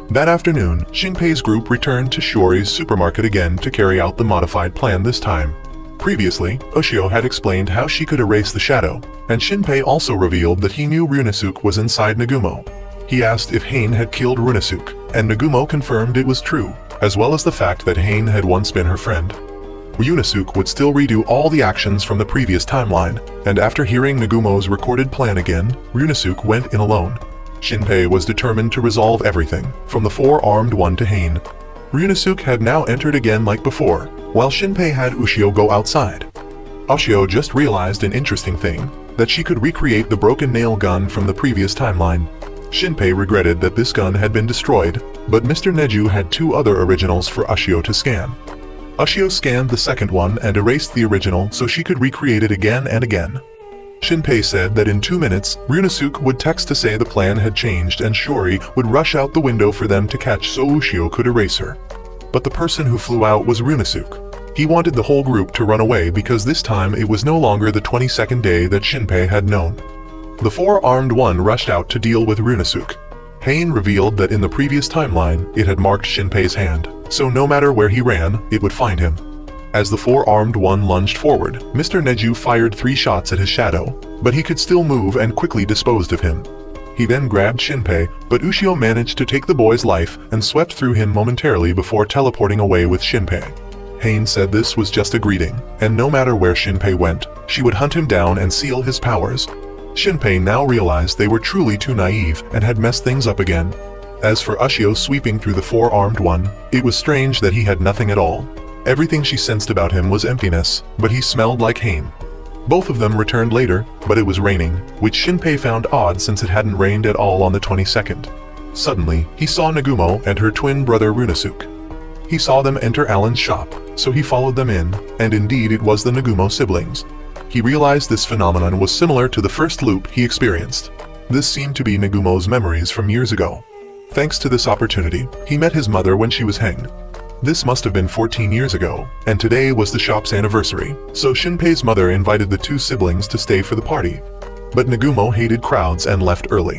That afternoon, Shinpei's group returned to Shiori's supermarket again to carry out the modified plan this time. Previously, Ushio had explained how she could erase the shadow, and Shinpei also revealed that he knew Runesuke was inside Nagumo. He asked if Hain had killed Runesuke, and Nagumo confirmed it was true, as well as the fact that Hain had once been her friend. Runesuke would still redo all the actions from the previous timeline, and after hearing Nagumo's recorded plan again, Runesuke went in alone. Shinpei was determined to resolve everything, from the four-armed one to Hain. Ryunosuke had now entered again like before, while Shinpei had Ushio go outside. Ushio just realized an interesting thing, that she could recreate the broken nail gun from the previous timeline. Shinpei regretted that this gun had been destroyed, but Mr. Neju had 2 other originals for Ushio to scan. Ushio scanned the second one and erased the original so she could recreate it again and again. Shinpei said that in 2 minutes, Ryunosuke would text to say the plan had changed and Shiori would rush out the window for them to catch so Ushio could erase her. But the person who flew out was Ryunosuke. He wanted the whole group to run away because this time it was no longer the 22nd day that Shinpei had known. The 4-armed one rushed out to deal with Ryunosuke. Hain revealed that in the previous timeline, it had marked Shinpei's hand, so no matter where he ran, it would find him. As the 4-armed one lunged forward, Mr. Neju fired 3 shots at his shadow, but he could still move and quickly disposed of him. He then grabbed Shinpei, but Ushio managed to take the boy's life and swept through him momentarily before teleporting away with Shinpei. Hain said this was just a greeting, and no matter where Shinpei went, she would hunt him down and seal his powers. Shinpei now realized they were truly too naive and had messed things up again. As for Ushio sweeping through the 4-armed one, it was strange that he had nothing at all. Everything she sensed about him was emptiness, but he smelled like Hain. Both of them returned later, but it was raining, which Shinpei found odd since it hadn't rained at all on the 22nd. Suddenly, he saw Nagumo and her twin brother Ryunosuke. He saw them enter Alan's shop, so he followed them in, and indeed it was the Nagumo siblings. He realized this phenomenon was similar to the first loop he experienced. This seemed to be Nagumo's memories from years ago. Thanks to this opportunity, he met his mother when she was hanged. This must have been 14 years ago, and today was the shop's anniversary, so Shinpei's mother invited the 2 siblings to stay for the party. But Nagumo hated crowds and left early.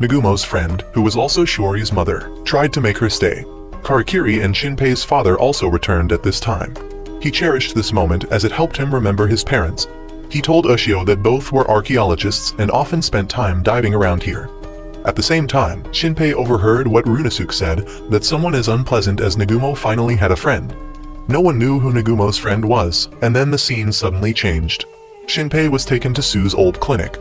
Nagumo's friend, who was also Shiori's mother, tried to make her stay. Karakiri and Shinpei's father also returned at this time. He cherished this moment as it helped him remember his parents. He told Ushio that both were archaeologists and often spent time diving around here. At the same time, Shinpei overheard what Ryunosuke said, that someone as unpleasant as Nagumo finally had a friend. No one knew who Nagumo's friend was, and then the scene suddenly changed. Shinpei was taken to Sue's old clinic.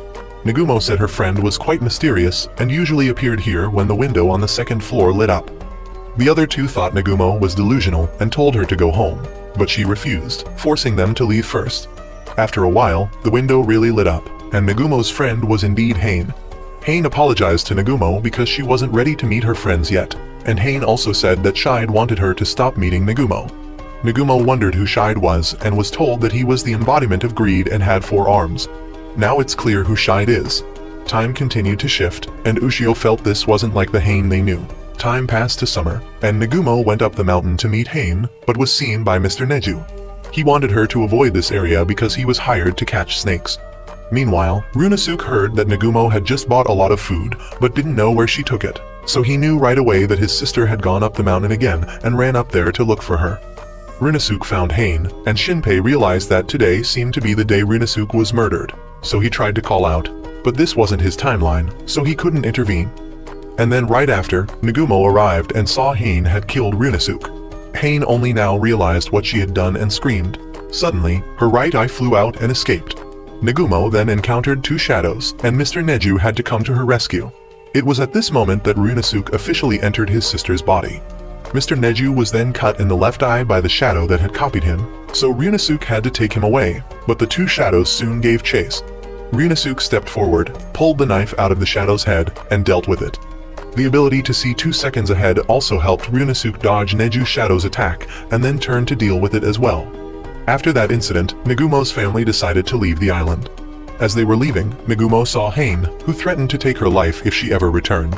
Nagumo said her friend was quite mysterious and usually appeared here when the window on the 2nd floor lit up. The other 2 thought Nagumo was delusional and told her to go home, but she refused, forcing them to leave first. After a while, the window really lit up, and Nagumo's friend was indeed Hain. Hain apologized to Nagumo because she wasn't ready to meet her friends yet, and Hain also said that Shide wanted her to stop meeting Nagumo. Nagumo wondered who Shide was and was told that he was the embodiment of greed and had 4 arms. Now it's clear who Shide is. Time continued to shift, and Ushio felt this wasn't like the Hain they knew. Time passed to summer, and Nagumo went up the mountain to meet Hain, but was seen by Mr. Neju. He wanted her to avoid this area because he was hired to catch snakes. Meanwhile, Ryunosuke heard that Nagumo had just bought a lot of food, but didn't know where she took it, so he knew right away that his sister had gone up the mountain again and ran up there to look for her. Ryunosuke found Hain, and Shinpei realized that today seemed to be the day Ryunosuke was murdered, so he tried to call out, but this wasn't his timeline, so he couldn't intervene. And then right after, Nagumo arrived and saw Hain had killed Ryunosuke. Hain only now realized what she had done and screamed. Suddenly, her right eye flew out and escaped. Nagumo then encountered 2 shadows, and Mr. Neju had to come to her rescue. It was at this moment that Ryunosuke officially entered his sister's body. Mr. Neju was then cut in the left eye by the shadow that had copied him, so Ryunosuke had to take him away, but the 2 shadows soon gave chase. Ryunosuke stepped forward, pulled the knife out of the shadow's head, and dealt with it. The ability to see 2 seconds ahead also helped Ryunosuke dodge Neju's shadow's attack, and then turn to deal with it as well. After that incident, Nagumo's family decided to leave the island. As they were leaving, Nagumo saw Hain, who threatened to take her life if she ever returned.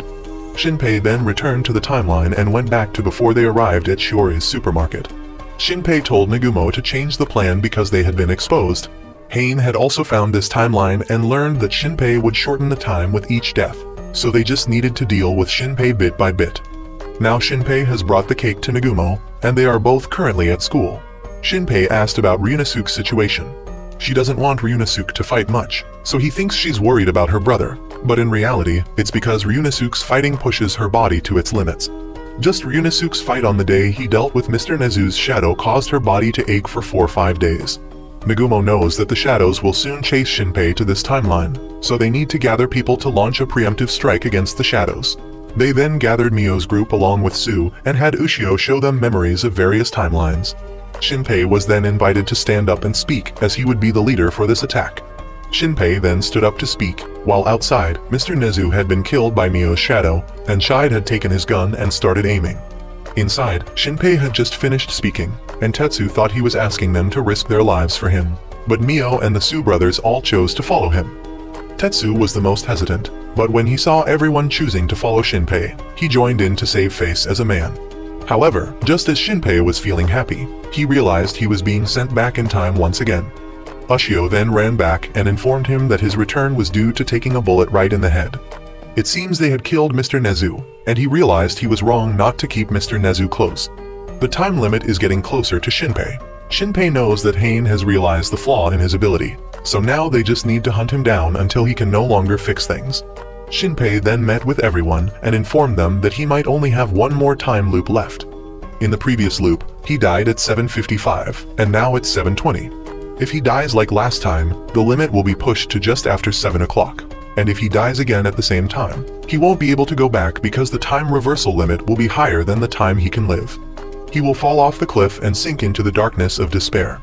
Shinpei then returned to the timeline and went back to before they arrived at Shiori's supermarket. Shinpei told Nagumo to change the plan because they had been exposed. Hain had also found this timeline and learned that Shinpei would shorten the time with each death, so they just needed to deal with Shinpei bit by bit. Now Shinpei has brought the cake to Nagumo, and they are both currently at school. Shinpei asked about Ryunosuke's situation. She doesn't want Ryunosuke to fight much, so he thinks she's worried about her brother, but in reality, it's because Ryunosuke's fighting pushes her body to its limits. Just Ryunosuke's fight on the day he dealt with Mr. Nezu's shadow caused her body to ache for 4 or 5 days. Nagumo knows that the shadows will soon chase Shinpei to this timeline, so they need to gather people to launch a preemptive strike against the shadows. They then gathered Mio's group along with Sue and had Ushio show them memories of various timelines. Shinpei was then invited to stand up and speak, as he would be the leader for this attack. Shinpei then stood up to speak, while outside, Mr. Nezu had been killed by Mio's shadow, and Shide had taken his gun and started aiming. Inside, Shinpei had just finished speaking, and Tetsu thought he was asking them to risk their lives for him, but Mio and the Sue brothers all chose to follow him. Tetsu was the most hesitant, but when he saw everyone choosing to follow Shinpei, he joined in to save face as a man. However, just as Shinpei was feeling happy, he realized he was being sent back in time once again. Ushio then ran back and informed him that his return was due to taking a bullet right in the head. It seems they had killed Mr. Nezu, and he realized he was wrong not to keep Mr. Nezu close. The time limit is getting closer to Shinpei. Shinpei knows that Hain has realized the flaw in his ability, so now they just need to hunt him down until he can no longer fix things. Shinpei then met with everyone and informed them that he might only have one more time loop left. In the previous loop, he died at 7:55, and now it's 7:20. If he dies like last time, the limit will be pushed to just after 7 o'clock. And if he dies again at the same time, he won't be able to go back because the time reversal limit will be higher than the time he can live. He will fall off the cliff and sink into the darkness of despair.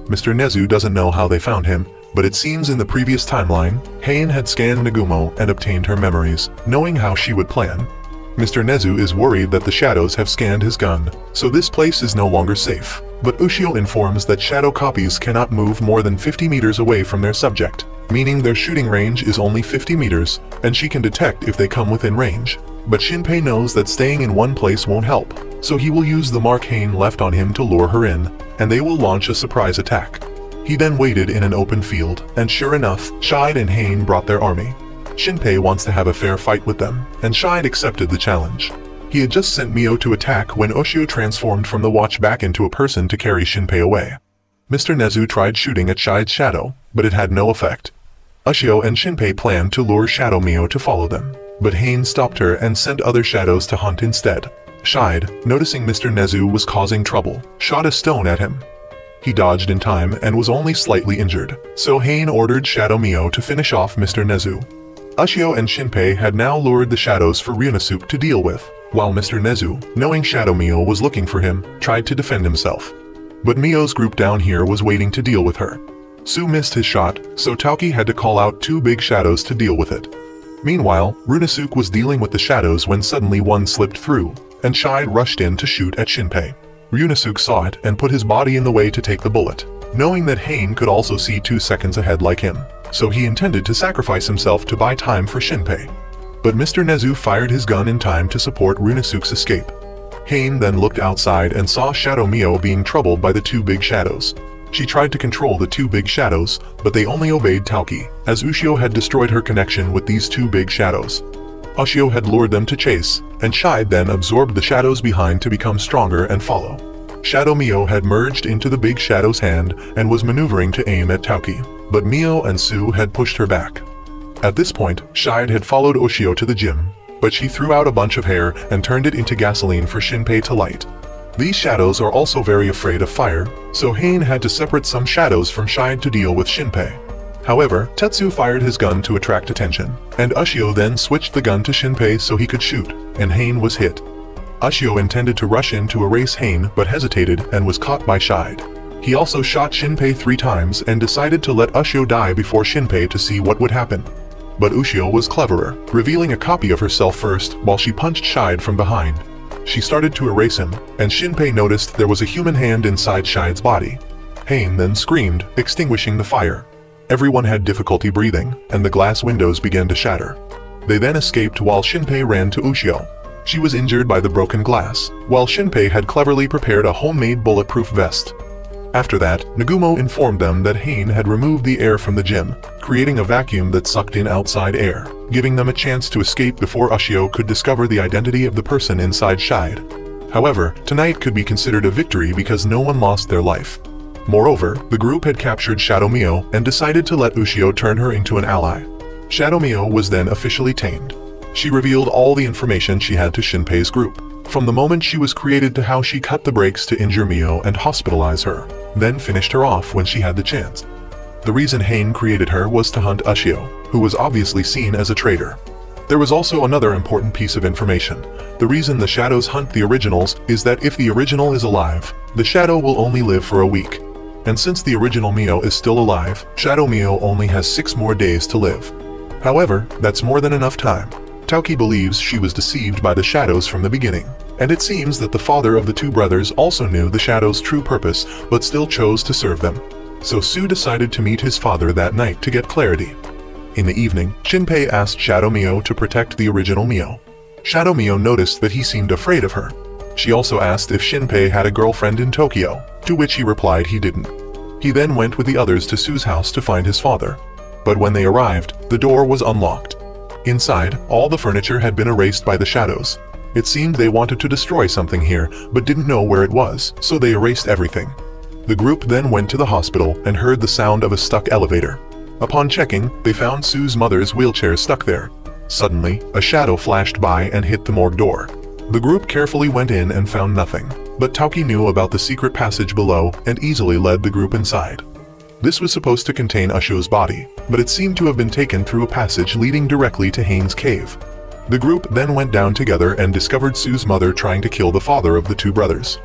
Mr. Nezu doesn't know how they found him, but it seems in the previous timeline, Hain had scanned Nagumo and obtained her memories, knowing how she would plan. Mr. Nezu is worried that the shadows have scanned his gun, so this place is no longer safe. But Ushio informs that shadow copies cannot move more than 50 meters away from their subject, meaning their shooting range is only 50 meters, and she can detect if they come within range. But Shinpei knows that staying in one place won't help, so he will use the mark Hain left on him to lure her in, and they will launch a surprise attack. He then waited in an open field, and sure enough, Shide and Hain brought their army. Shinpei wants to have a fair fight with them, and Shide accepted the challenge. He had just sent Mio to attack when Ushio transformed from the watch back into a person to carry Shinpei away. Mr. Nezu tried shooting at Shide's shadow, but it had no effect. Ushio and Shinpei planned to lure Shadow Mio to follow them, but Hain stopped her and sent other shadows to hunt instead. Shide, noticing Mr. Nezu was causing trouble, shot a stone at him. He dodged in time and was only slightly injured, so Hain ordered Shadow Mio to finish off Mr. Nezu. Ushio and Shinpei had now lured the shadows for Ryunosuke to deal with, while Mr. Nezu, knowing Shadow Mio was looking for him, tried to defend himself. But Mio's group down here was waiting to deal with her. Sue missed his shot, so Tauki had to call out two big shadows to deal with it. Meanwhile, Ryunosuke was dealing with the shadows when suddenly one slipped through, and Shide rushed in to shoot at Shinpei. Ryunosuke saw it and put his body in the way to take the bullet, knowing that Hain could also see 2 seconds ahead like him, so he intended to sacrifice himself to buy time for Shinpei. But Mr. Nezu fired his gun in time to support Ryunosuke's escape. Hain then looked outside and saw Shadow Mio being troubled by the 2 big shadows. She tried to control the 2 big shadows, but they only obeyed Tauki, as Ushio had destroyed her connection with these 2 big shadows. Ushio had lured them to chase, and Shide then absorbed the shadows behind to become stronger and follow. Shadow Mio had merged into the big shadow's hand and was maneuvering to aim at Tauki, but Mio and Sue had pushed her back. At this point, Shide had followed Ushio to the gym, but she threw out a bunch of hair and turned it into gasoline for Shinpei to light. These shadows are also very afraid of fire, so Hain had to separate some shadows from Shide to deal with Shinpei. However, Tetsu fired his gun to attract attention, and Ushio then switched the gun to Shinpei so he could shoot, and Hain was hit. Ushio intended to rush in to erase Hain but hesitated and was caught by Shide. He also shot Shinpei 3 times and decided to let Ushio die before Shinpei to see what would happen. But Ushio was cleverer, revealing a copy of herself first while she punched Shide from behind. She started to erase him, and Shinpei noticed there was a human hand inside Shide's body. Hain then screamed, extinguishing the fire. Everyone had difficulty breathing, and the glass windows began to shatter. They then escaped while Shinpei ran to Ushio. She was injured by the broken glass, while Shinpei had cleverly prepared a homemade bulletproof vest. After that, Nagumo informed them that Hain had removed the air from the gym, creating a vacuum that sucked in outside air, giving them a chance to escape before Ushio could discover the identity of the person inside Shide. However, tonight could be considered a victory because no one lost their life. Moreover, the group had captured Shadow Mio and decided to let Ushio turn her into an ally. Shadow Mio was then officially tamed. She revealed all the information she had to Shinpei's group, from the moment she was created to how she cut the brakes to injure Mio and hospitalize her, then finished her off when she had the chance. The reason Hain created her was to hunt Ushio, who was obviously seen as a traitor. There was also another important piece of information. The reason the shadows hunt the originals is that if the original is alive, the shadow will only live for a week. And since the original Mio is still alive, Shadow Mio only has 6 more days to live. However, that's more than enough time. Tauki believes she was deceived by the shadows from the beginning, and it seems that the father of the 2 brothers also knew the shadows' true purpose but still chose to serve them. So Su decided to meet his father that night to get clarity. In the evening, Shinpei asked Shadow Mio to protect the original Mio. Shadow Mio noticed that he seemed afraid of her. She also asked if Shinpei had a girlfriend in Tokyo, to which he replied he didn't. He then went with the others to Su's house to find his father. But when they arrived, the door was unlocked. Inside, all the furniture had been erased by the shadows. It seemed they wanted to destroy something here, but didn't know where it was, so they erased everything. The group then went to the hospital and heard the sound of a stuck elevator. Upon checking, they found Su's mother's wheelchair stuck there. Suddenly, a shadow flashed by and hit the morgue door. The group carefully went in and found nothing, but Tauki knew about the secret passage below and easily led the group inside. This was supposed to contain Ushio's body, but it seemed to have been taken through a passage leading directly to Hain's cave. The group then went down together and discovered Su's mother trying to kill the father of the 2 brothers.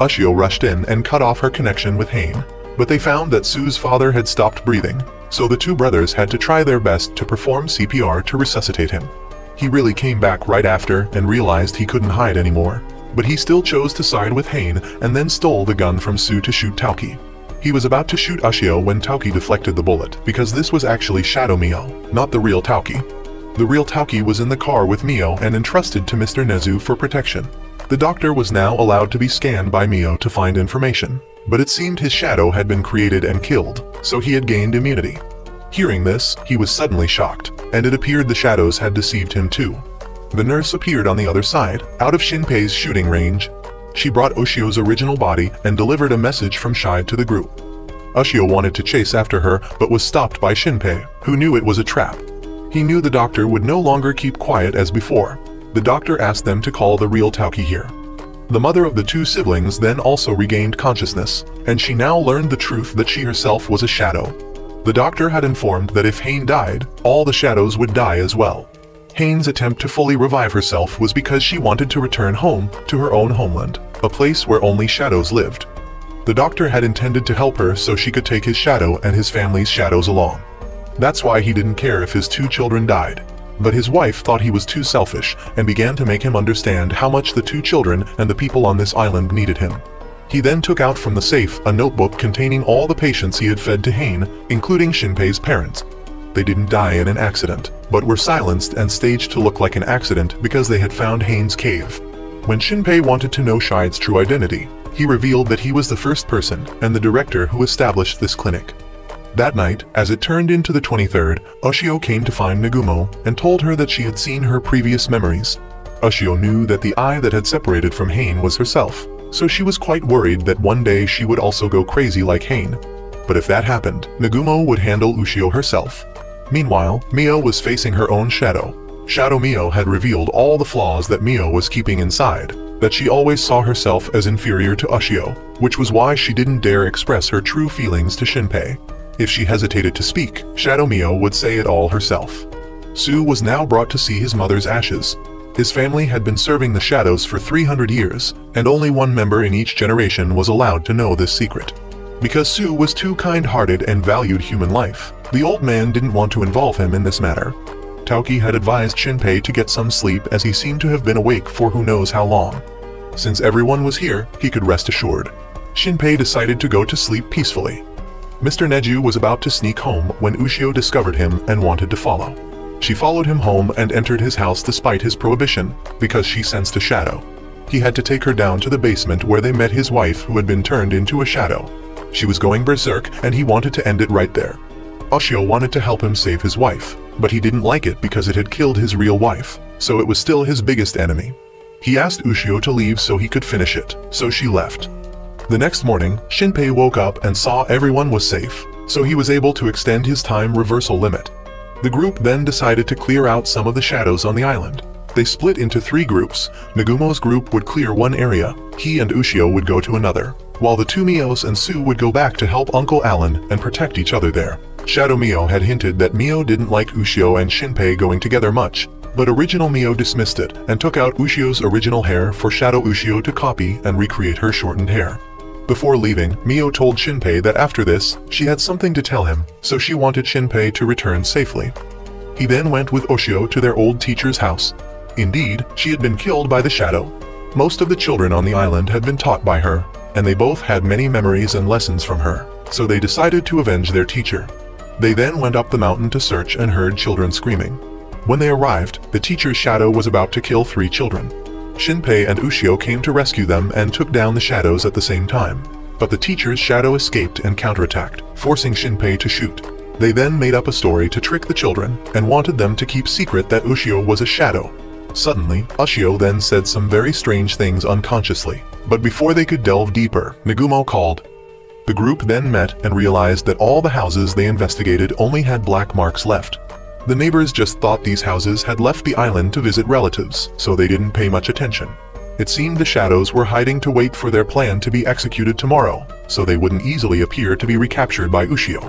Ushio rushed in and cut off her connection with Hain, but they found that Su's father had stopped breathing, so the 2 brothers had to try their best to perform CPR to resuscitate him. He really came back right after and realized he couldn't hide anymore, but he still chose to side with Hain and then stole the gun from Su to shoot Tauki. He was about to shoot Ushio when Tauki deflected the bullet, because this was actually Shadow Mio, not the real Tauki. The real Tauki was in the car with Mio and entrusted to Mr. Nezu for protection. The doctor was now allowed to be scanned by Mio to find information, but it seemed his shadow had been created and killed, so he had gained immunity. Hearing this, he was suddenly shocked, and it appeared the shadows had deceived him too. The nurse appeared on the other side, out of Shinpei's shooting range. She brought Ushio's original body and delivered a message from Shide to the group. Ushio wanted to chase after her but was stopped by Shinpei, who knew it was a trap. He knew the doctor would no longer keep quiet as before. The doctor asked them to call the real Tauki here. The mother of the 2 siblings then also regained consciousness, and she now learned the truth that she herself was a shadow. The doctor had informed that if Hain died, all the shadows would die as well. Hain's attempt to fully revive herself was because she wanted to return home to her own homeland, a place where only shadows lived. The doctor had intended to help her so she could take his shadow and his family's shadows along. That's why he didn't care if his 2 children died. But his wife thought he was too selfish and began to make him understand how much the 2 children and the people on this island needed him. He then took out from the safe a notebook containing all the patients he had fed to Hain, including Shinpei's parents. They didn't die in an accident, but were silenced and staged to look like an accident because they had found Hain's cave. When Shinpei wanted to know Shide's true identity, he revealed that he was the first person and the director who established this clinic. That night, as it turned into the 23rd, Ushio came to find Nagumo and told her that she had seen her previous memories. Ushio knew that the eye that had separated from Hain was herself, so she was quite worried that one day she would also go crazy like Hain. But if that happened, Nagumo would handle Ushio herself. Meanwhile, Mio was facing her own shadow. Shadow Mio had revealed all the flaws that Mio was keeping inside, that she always saw herself as inferior to Ushio, which was why she didn't dare express her true feelings to Shinpei. If she hesitated to speak, Shadow Mio would say it all herself. Su was now brought to see his mother's ashes. His family had been serving the shadows for 300 years, and only one member in each generation was allowed to know this secret. Because Su was too kind-hearted and valued human life, the old man didn't want to involve him in this matter. Tauki had advised Shinpei to get some sleep as he seemed to have been awake for who knows how long. Since everyone was here, he could rest assured. Shinpei decided to go to sleep peacefully. Mr. Neju was about to sneak home when Ushio discovered him and wanted to follow. She followed him home and entered his house despite his prohibition, because she sensed a shadow. He had to take her down to the basement where they met his wife who had been turned into a shadow. She was going berserk and he wanted to end it right there. Ushio wanted to help him save his wife, but he didn't like it because it had killed his real wife, so it was still his biggest enemy. He asked Ushio to leave so he could finish it, so she left. The next morning, Shinpei woke up and saw everyone was safe, so he was able to extend his time reversal limit. The group then decided to clear out some of the shadows on the island. They split into 3 groups. Nagumo's group would clear one area, he and Ushio would go to another, while the 2 Mios and Su would go back to help Uncle Alan and protect each other there. Shadow Mio had hinted that Mio didn't like Ushio and Shinpei going together much, But original Mio dismissed it and took out Ushio's original hair for Shadow Ushio to copy and recreate her shortened hair. Before leaving, Mio told Shinpei that after this, she had something to tell him, so she wanted Shinpei to return safely. He then went with Ushio to their old teacher's house. Indeed, she had been killed by the shadow. Most of the children on the island had been taught by her, and they both had many memories and lessons from her, so they decided to avenge their teacher. They then went up the mountain to search and heard children screaming. When they arrived, the teacher's shadow was about to kill 3 children. Shinpei and Ushio came to rescue them and took down the shadows at the same time. But the teacher's shadow escaped and counterattacked, forcing Shinpei to shoot. They then made up a story to trick the children and wanted them to keep secret that Ushio was a shadow. Suddenly, Ushio then said some very strange things unconsciously. But before they could delve deeper, Nagumo called. The group then met and realized that all the houses they investigated only had black marks left. The neighbors just thought these houses had left the island to visit relatives, so they didn't pay much attention. It seemed the shadows were hiding to wait for their plan to be executed tomorrow, so they wouldn't easily appear to be recaptured by Ushio.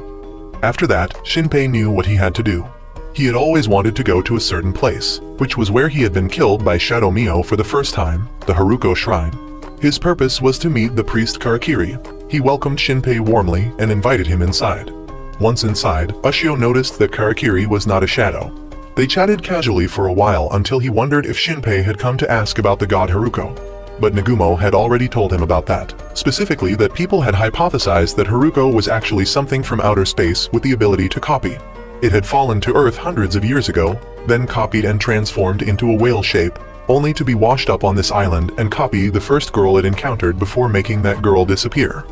After that, Shinpei knew what he had to do. He had always wanted to go to a certain place, which was where he had been killed by Shadow Mio for the first time, the Haruko Shrine. His purpose was to meet the priest Karakiri. He welcomed Shinpei warmly and invited him inside. Once inside, Ushio noticed that Karakiri was not a shadow. They chatted casually for a while until he wondered if Shinpei had come to ask about the god Haruko. But Nagumo had already told him about that, specifically that people had hypothesized that Haruko was actually something from outer space with the ability to copy. It had fallen to Earth hundreds of years ago, then copied and transformed into a whale shape, only to be washed up on this island and copy the first girl it encountered before making that girl disappear.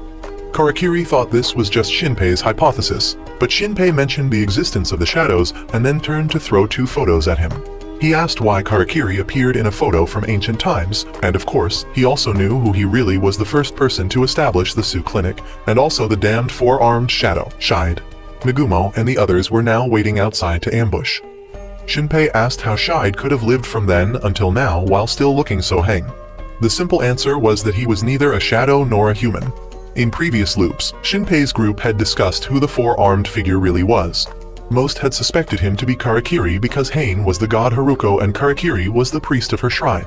Karakiri thought this was just Shinpei's hypothesis, but Shinpei mentioned the existence of the shadows and then turned to throw 2 photos at him. He asked why Karakiri appeared in a photo from ancient times, and of course, he also knew who he really was, the first person to establish the Sioux Clinic, and also the damned 4-armed shadow, Shide. Nagumo and the others were now waiting outside to ambush. Shinpei asked how Shide could have lived from then until now while still looking so hang. The simple answer was that he was neither a shadow nor a human. In previous loops, Shinpei's group had discussed who the 4-armed figure really was. Most had suspected him to be Karakiri because Hain was the god Haruko and Karakiri was the priest of her shrine.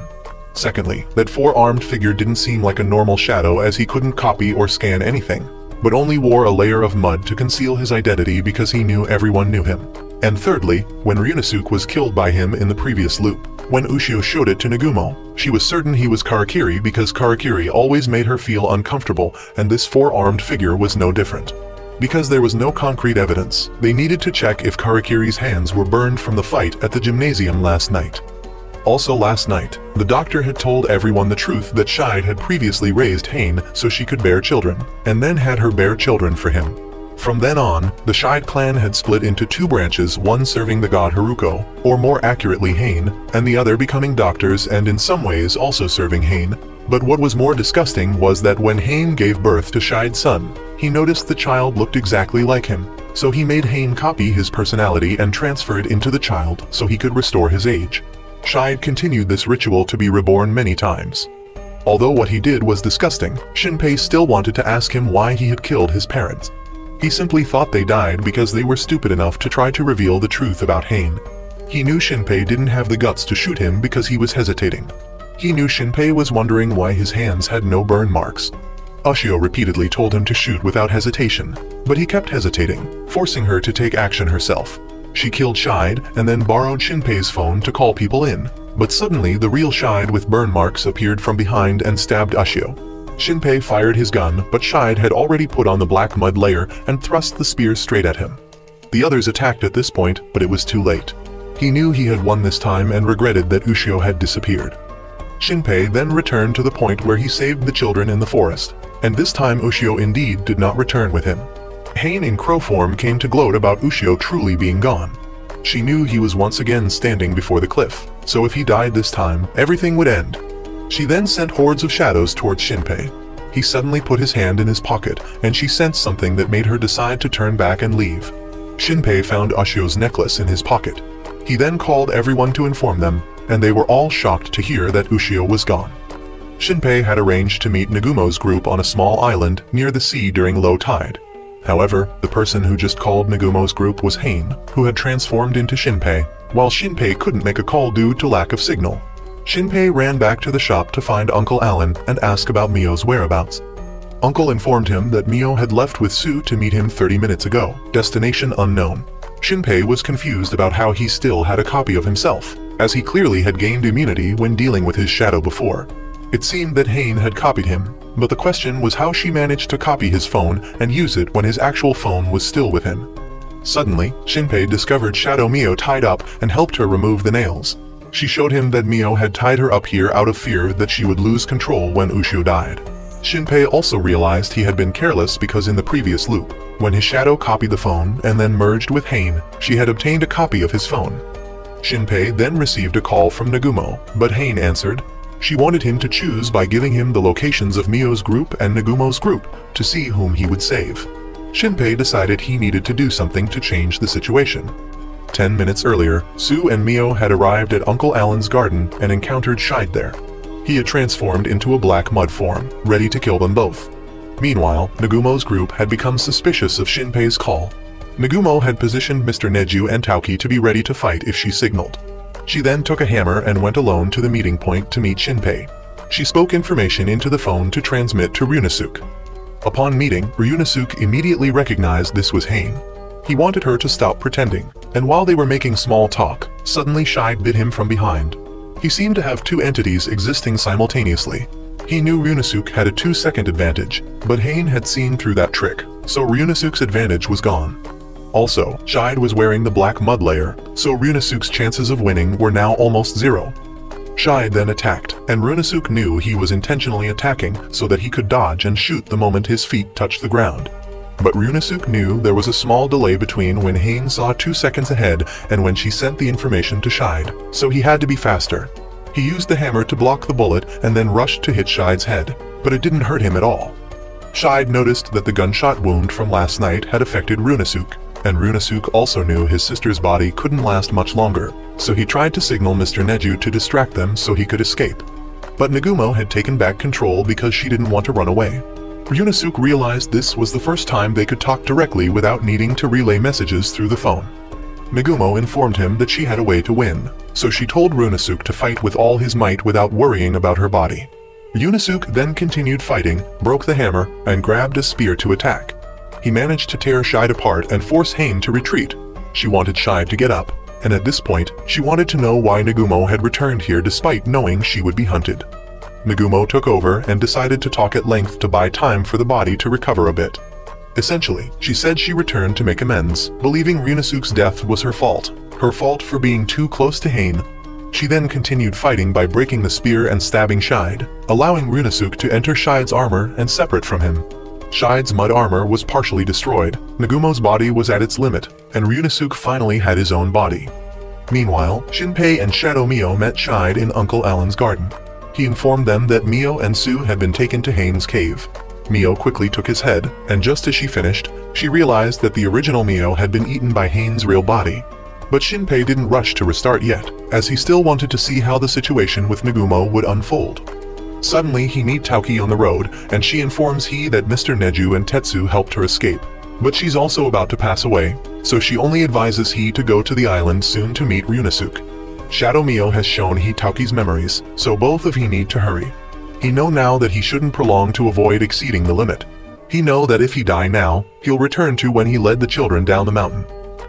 Secondly, that 4-armed figure didn't seem like a normal shadow as he couldn't copy or scan anything, but only wore a layer of mud to conceal his identity because he knew everyone knew him. And thirdly, when Ryunosuke was killed by him in the previous loop, when Ushio showed it to Nagumo, she was certain he was Karakiri because Karakiri always made her feel uncomfortable, and this 4-armed figure was no different. Because there was no concrete evidence, they needed to check if Karakiri's hands were burned from the fight at the gymnasium last night. Also last night, the doctor had told everyone the truth that Shide had previously raised Hain so she could bear children, and then had her bear children for him. From then on, the Shide clan had split into 2 branches, one serving the god Haruko, or more accurately Hain, and the other becoming doctors and in some ways also serving Hain. But what was more disgusting was that when Hain gave birth to Shide's son, he noticed the child looked exactly like him, so he made Hain copy his personality and transfer it into the child so he could restore his age. Shide continued this ritual to be reborn many times. Although what he did was disgusting, Shinpei still wanted to ask him why he had killed his parents. He simply thought they died because they were stupid enough to try to reveal the truth about Hain. He knew Shinpei didn't have the guts to shoot him because he was hesitating. He knew Shinpei was wondering why his hands had no burn marks. Ushio repeatedly told him to shoot without hesitation, but he kept hesitating, forcing her to take action herself. She killed Shide and then borrowed Shinpei's phone to call people in, but suddenly the real Shide with burn marks appeared from behind and stabbed Ushio. Shinpei fired his gun, but Shide had already put on the black mud layer and thrust the spear straight at him. The others attacked at this point, but it was too late. He knew he had won this time and regretted that Ushio had disappeared. Shinpei then returned to the point where he saved the children in the forest, and this time Ushio indeed did not return with him. Hain in crow form came to gloat about Ushio truly being gone. She knew he was once again standing before the cliff, so if he died this time, everything would end. She then sent hordes of shadows towards Shinpei. He suddenly put his hand in his pocket, and she sensed something that made her decide to turn back and leave. Shinpei found Ushio's necklace in his pocket. He then called everyone to inform them, and they were all shocked to hear that Ushio was gone. Shinpei had arranged to meet Nagumo's group on a small island near the sea during low tide. However, the person who just called Nagumo's group was Hain, who had transformed into Shinpei, while Shinpei couldn't make a call due to lack of signal. Shinpei ran back to the shop to find Uncle Alan and ask about Mio's whereabouts. Uncle informed him that Mio had left with Sue to meet him 30 minutes ago, destination unknown. Shinpei was confused about how he still had a copy of himself, as he clearly had gained immunity when dealing with his shadow before. It seemed that Hain had copied him, but the question was how she managed to copy his phone and use it when his actual phone was still with him. Suddenly, Shinpei discovered Shadow Mio tied up and helped her remove the nails. She showed him that Mio had tied her up here out of fear that she would lose control when Ushio died. Shinpei also realized he had been careless because in the previous loop, when his shadow copied the phone and then merged with Hain, she had obtained a copy of his phone. Shinpei then received a call from Nagumo, but Hain answered. She wanted him to choose by giving him the locations of Mio's group and Nagumo's group to see whom he would save. Shinpei decided he needed to do something to change the situation. 10 minutes earlier, Sue and Mio had arrived at Uncle Alan's garden and encountered Shide there. He had transformed into a black mud form, ready to kill them both. Meanwhile, Nagumo's group had become suspicious of Shinpei's call. Nagumo had positioned Mr. Neju and Taoki to be ready to fight if she signaled. She then took a hammer and went alone to the meeting point to meet Shinpei. She spoke information into the phone to transmit to Ryunosuke. Upon meeting, Ryunosuke immediately recognized this was Hain. He wanted her to stop pretending, and while they were making small talk, suddenly Shide bit him from behind. He seemed to have two entities existing simultaneously. He knew Ryunosuke had a 2-second advantage, but Hain had seen through that trick, so Ryunosuke's advantage was gone. Also, Shide was wearing the black mud layer, so Ryunosuke's chances of winning were now almost zero. Shide then attacked, and Ryunosuke knew he was intentionally attacking so that he could dodge and shoot the moment his feet touched the ground. But Ryunosuke knew there was a small delay between when Hain saw 2 seconds ahead and when she sent the information to Shide, so he had to be faster. He used the hammer to block the bullet and then rushed to hit Shide's head, but it didn't hurt him at all. Shide noticed that the gunshot wound from last night had affected Ryunosuke, and Ryunosuke also knew his sister's body couldn't last much longer, so he tried to signal Mr. Neju to distract them so he could escape. But Nagumo had taken back control because she didn't want to run away. Ryunosuke realized this was the first time they could talk directly without needing to relay messages through the phone. Nagumo informed him that she had a way to win, so she told Ryunosuke to fight with all his might without worrying about her body. Ryunosuke then continued fighting, broke the hammer, and grabbed a spear to attack. He managed to tear Shide apart and force Hain to retreat. She wanted Shide to get up, and at this point, she wanted to know why Nagumo had returned here despite knowing she would be hunted. Nagumo took over and decided to talk at length to buy time for the body to recover a bit. Essentially, she said she returned to make amends, believing Ryunosuke's death was her fault for being too close to Hain. She then continued fighting by breaking the spear and stabbing Shide, allowing Ryunosuke to enter Shide's armor and separate from him. Shide's mud armor was partially destroyed, Nagumo's body was at its limit, and Ryunosuke finally had his own body. Meanwhile, Shinpei and Shadow Mio met Shide in Uncle Alan's garden. He informed them that Mio and Sue had been taken to Hain's cave. Mio quickly took his head, and just as she finished, she realized that the original Mio had been eaten by Hain's real body. But Shinpei didn't rush to restart yet, as he still wanted to see how the situation with Nagumo would unfold. Suddenly, he meets Taoki on the road, and she informs he that Mr. Neju and Tetsu helped her escape. But she's also about to pass away, so she only advises he to go to the island soon to meet Ryunosuke. Shadow Mio has shown he Taoki's memories, so both of he need to hurry. He know now that he shouldn't prolong to avoid exceeding the limit. He know that if he die now, he'll return to when he led the children down the mountain.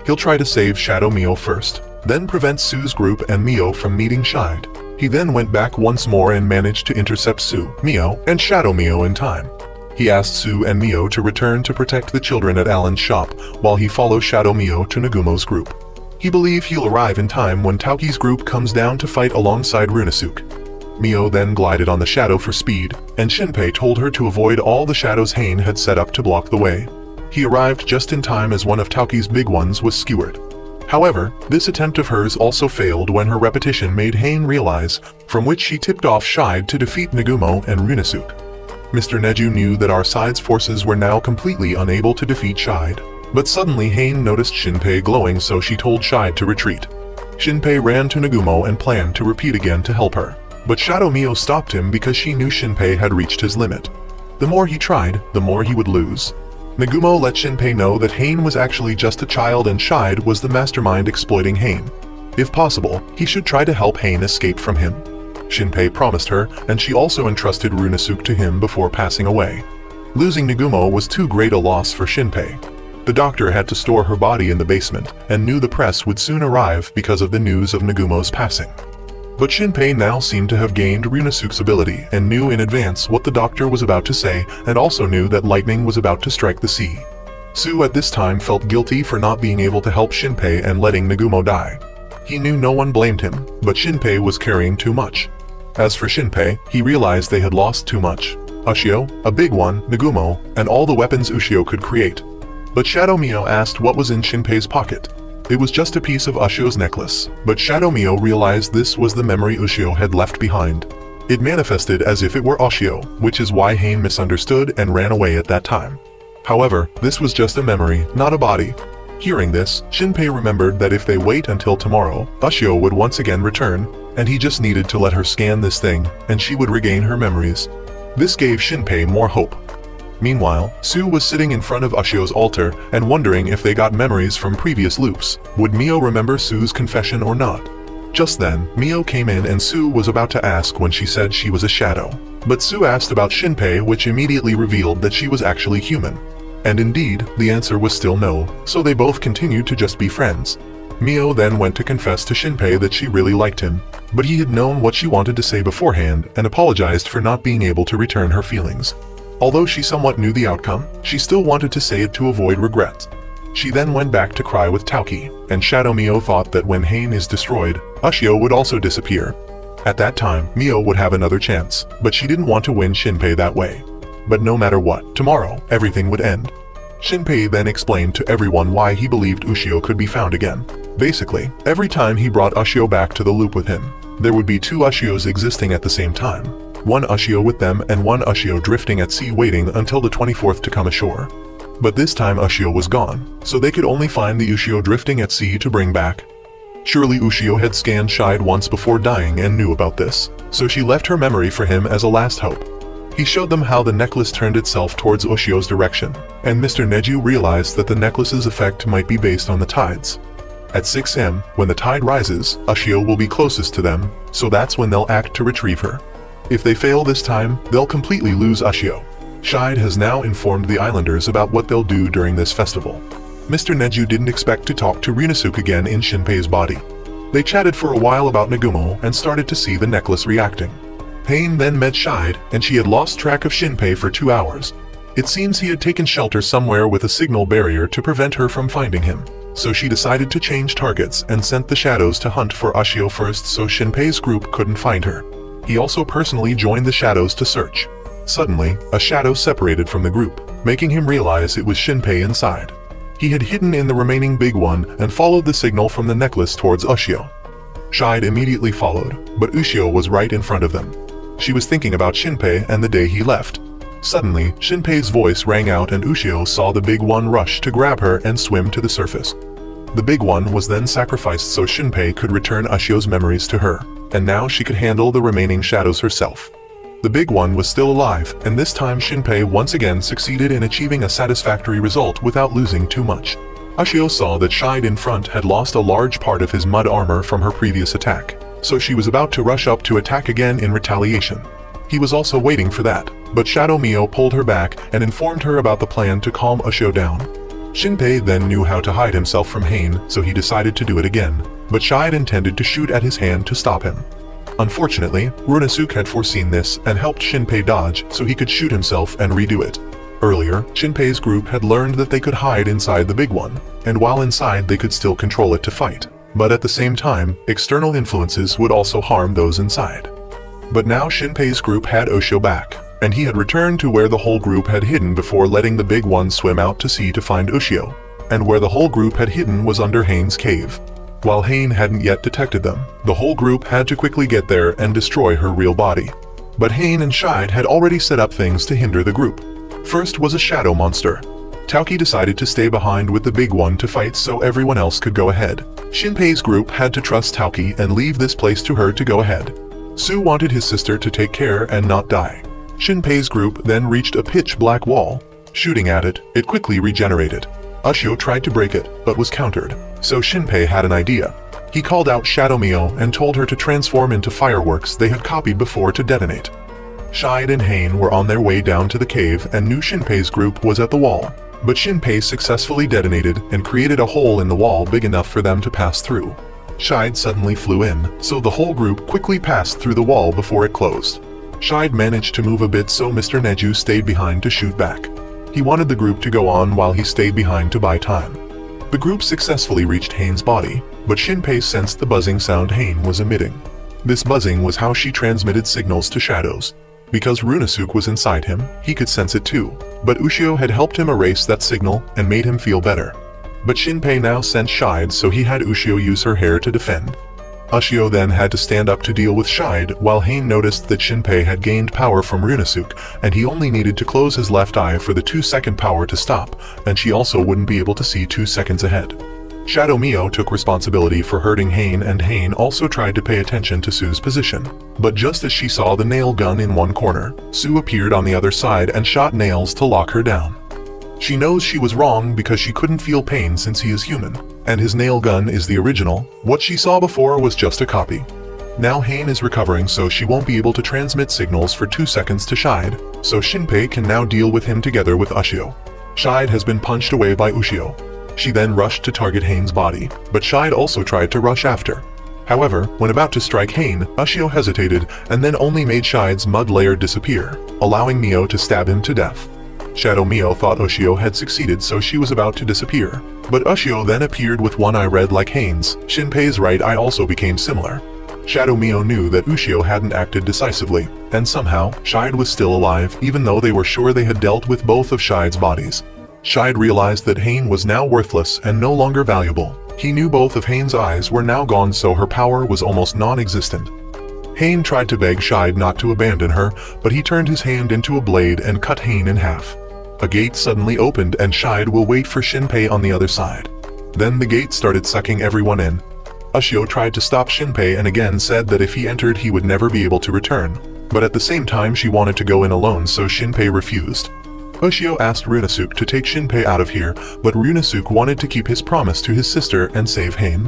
He'll try to save Shadow Mio first, then prevent Sue's group and Mio from meeting Shide. He then went back once more and managed to intercept Sue, Mio, and Shadow Mio in time. He asked Sue and Mio to return to protect the children at Alan's shop, while he follows Shadow Mio to Nagumo's group. He believes he'll arrive in time when Taoki's group comes down to fight alongside Ryunosuke. Mio then glided on the shadow for speed, and Shinpei told her to avoid all the shadows Hain had set up to block the way. He arrived just in time as one of Taoki's big ones was skewered. However, this attempt of hers also failed when her repetition made Hain realize, from which she tipped off Shide to defeat Nagumo and Ryunosuke. Mr. Neju knew that our side's forces were now completely unable to defeat Shide. But suddenly Hain noticed Shinpei glowing, so she told Shide to retreat. Shinpei ran to Nagumo and planned to repeat again to help her. But Shadow Mio stopped him because she knew Shinpei had reached his limit. The more he tried, the more he would lose. Nagumo let Shinpei know that Hain was actually just a child and Shide was the mastermind exploiting Hain. If possible, he should try to help Hain escape from him. Shinpei promised her, and she also entrusted Runosuke to him before passing away. Losing Nagumo was too great a loss for Shinpei. The doctor had to store her body in the basement, and knew the press would soon arrive because of the news of Nagumo's passing. But Shinpei now seemed to have gained Runosuke's ability and knew in advance what the doctor was about to say, and also knew that lightning was about to strike the sea. Sue at this time felt guilty for not being able to help Shinpei and letting Nagumo die. He knew no one blamed him, but Shinpei was carrying too much. As for Shinpei, he realized they had lost too much. Ushio, a big one, Nagumo, and all the weapons Ushio could create. But Shadow Mio asked what was in Shinpei's pocket. It was just a piece of Ushio's necklace, but Shadow Mio realized this was the memory Ushio had left behind. It manifested as if it were Ushio, which is why Hain misunderstood and ran away at that time. However, this was just a memory, not a body. Hearing this, Shinpei remembered that if they wait until tomorrow, Ushio would once again return, and he just needed to let her scan this thing, and she would regain her memories. This gave Shinpei more hope. Meanwhile, Sue was sitting in front of Ushio's altar and wondering if they got memories from previous loops. Would Mio remember Sue's confession or not? Just then, Mio came in and Sue was about to ask when she said she was a shadow. But Sue asked about Shinpei, which immediately revealed that she was actually human. And indeed, the answer was still no, so they both continued to just be friends. Mio then went to confess to Shinpei that she really liked him, but he had known what she wanted to say beforehand and apologized for not being able to return her feelings. Although she somewhat knew the outcome, she still wanted to say it to avoid regret. She then went back to cry with Tauki, and Shadow Mio thought that when Hain is destroyed, Ushio would also disappear. At that time, Mio would have another chance, but she didn't want to win Shinpei that way. But no matter what, tomorrow, everything would end. Shinpei then explained to everyone why he believed Ushio could be found again. Basically, every time he brought Ushio back to the loop with him, there would be two Ushios existing at the same time. One Ushio with them and one Ushio drifting at sea waiting until the 24th to come ashore. But this time Ushio was gone, so they could only find the Ushio drifting at sea to bring back. Surely Ushio had scanned Shide once before dying and knew about this, so she left her memory for him as a last hope. He showed them how the necklace turned itself towards Ushio's direction, and Mr. Neju realized that the necklace's effect might be based on the tides. At 6 am, when the tide rises, Ushio will be closest to them, so that's when they'll act to retrieve her. If they fail this time, they'll completely lose Ushio. Shide has now informed the islanders about what they'll do during this festival. Mr. Neju didn't expect to talk to Runosuke again in Shinpei's body. They chatted for a while about Nagumo and started to see the necklace reacting. Hain then met Shide, and she had lost track of Shinpei for 2 hours. It seems he had taken shelter somewhere with a signal barrier to prevent her from finding him. So she decided to change targets and sent the shadows to hunt for Ushio first so Shinpei's group couldn't find her. He also personally joined the shadows to search. Suddenly, a shadow separated from the group, making him realize it was Shinpei inside. He had hidden in the remaining big one and followed the signal from the necklace towards Ushio. Shide immediately followed, but Ushio was right in front of them. She was thinking about Shinpei and the day he left. Suddenly, Shinpei's voice rang out and Ushio saw the big one rush to grab her and swim to the surface. The big one was then sacrificed so Shinpei could return Ushio's memories to her, and now she could handle the remaining shadows herself. The big one was still alive, and this time Shinpei once again succeeded in achieving a satisfactory result without losing too much. Ushio saw that Shide in front had lost a large part of his mud armor from her previous attack, so she was about to rush up to attack again in retaliation. He was also waiting for that, but Shadow Mio pulled her back and informed her about the plan to calm Ushio down. Shinpei then knew how to hide himself from Hain, so he decided to do it again, but Shide intended to shoot at his hand to stop him. Unfortunately, Runosuke had foreseen this and helped Shinpei dodge so he could shoot himself and redo it. Earlier, Shinpei's group had learned that they could hide inside the big one, and while inside they could still control it to fight. But at the same time, external influences would also harm those inside. But now Shinpei's group had Ushio back, and he had returned to where the whole group had hidden before letting the big one swim out to sea to find Ushio, and where the whole group had hidden was under Hain's cave. While Hain hadn't yet detected them, the whole group had to quickly get there and destroy her real body. But Hain and Shide had already set up things to hinder the group. First was a shadow monster. Tauki decided to stay behind with the big one to fight so everyone else could go ahead. Shinpei's group had to trust Tauki and leave this place to her to go ahead. Sue wanted his sister to take care and not die. Shinpei's group then reached a pitch black wall. Shooting at it, it quickly regenerated. Ushio tried to break it, but was countered, so Shinpei had an idea. He called out Shadow Mio and told her to transform into fireworks they had copied before to detonate. Shide and Hain were on their way down to the cave and knew Shinpei's group was at the wall, but Shinpei successfully detonated and created a hole in the wall big enough for them to pass through. Shide suddenly flew in, so the whole group quickly passed through the wall before it closed. Shide managed to move a bit, so Mr. Neju stayed behind to shoot back. He wanted the group to go on while he stayed behind to buy time. The group successfully reached Hain's body, but Shinpei sensed the buzzing sound Hain was emitting. This buzzing was how she transmitted signals to shadows. Because Runosuke was inside him, he could sense it too, but Ushio had helped him erase that signal and made him feel better. But Shinpei now sent Shide, so he had Ushio use her hair to defend. Ushio then had to stand up to deal with Shide, while Hain noticed that Shinpei had gained power from Runosuke, and he only needed to close his left eye for the 2-second power to stop, and she also wouldn't be able to see 2 seconds ahead. Shadow Mio took responsibility for hurting Hain, and Hain also tried to pay attention to Sue's position. But just as she saw the nail gun in one corner, Sue appeared on the other side and shot nails to lock her down. She knows she was wrong because she couldn't feel pain since he is human, and his nail gun is the original. What she saw before was just a copy. Now Hain is recovering, so she won't be able to transmit signals for 2 seconds to Shide, so Shinpei can now deal with him together with Ushio. Shide has been punched away by Ushio. She then rushed to target Hain's body, but Shide also tried to rush after. However, when about to strike Hain, Ushio hesitated and then only made Shide's mud layer disappear, allowing Mio to stab him to death. Shadow Mio thought Ushio had succeeded, so she was about to disappear, but Ushio then appeared with one eye red like Hain's. Shinpei's right eye also became similar. Shadow Mio knew that Ushio hadn't acted decisively, and somehow, Shide was still alive even though they were sure they had dealt with both of Shide's bodies. Shide realized that Hain was now worthless and no longer valuable. He knew both of Hain's eyes were now gone, so her power was almost non-existent. Hain tried to beg Shide not to abandon her, but he turned his hand into a blade and cut Hain in half. A gate suddenly opened and Shide will wait for Shinpei on the other side. Then the gate started sucking everyone in. Ushio tried to stop Shinpei and again said that if he entered he would never be able to return. But at the same time she wanted to go in alone, so Shinpei refused. Ushio asked Runosuke to take Shinpei out of here, but Runosuke wanted to keep his promise to his sister and save Hain.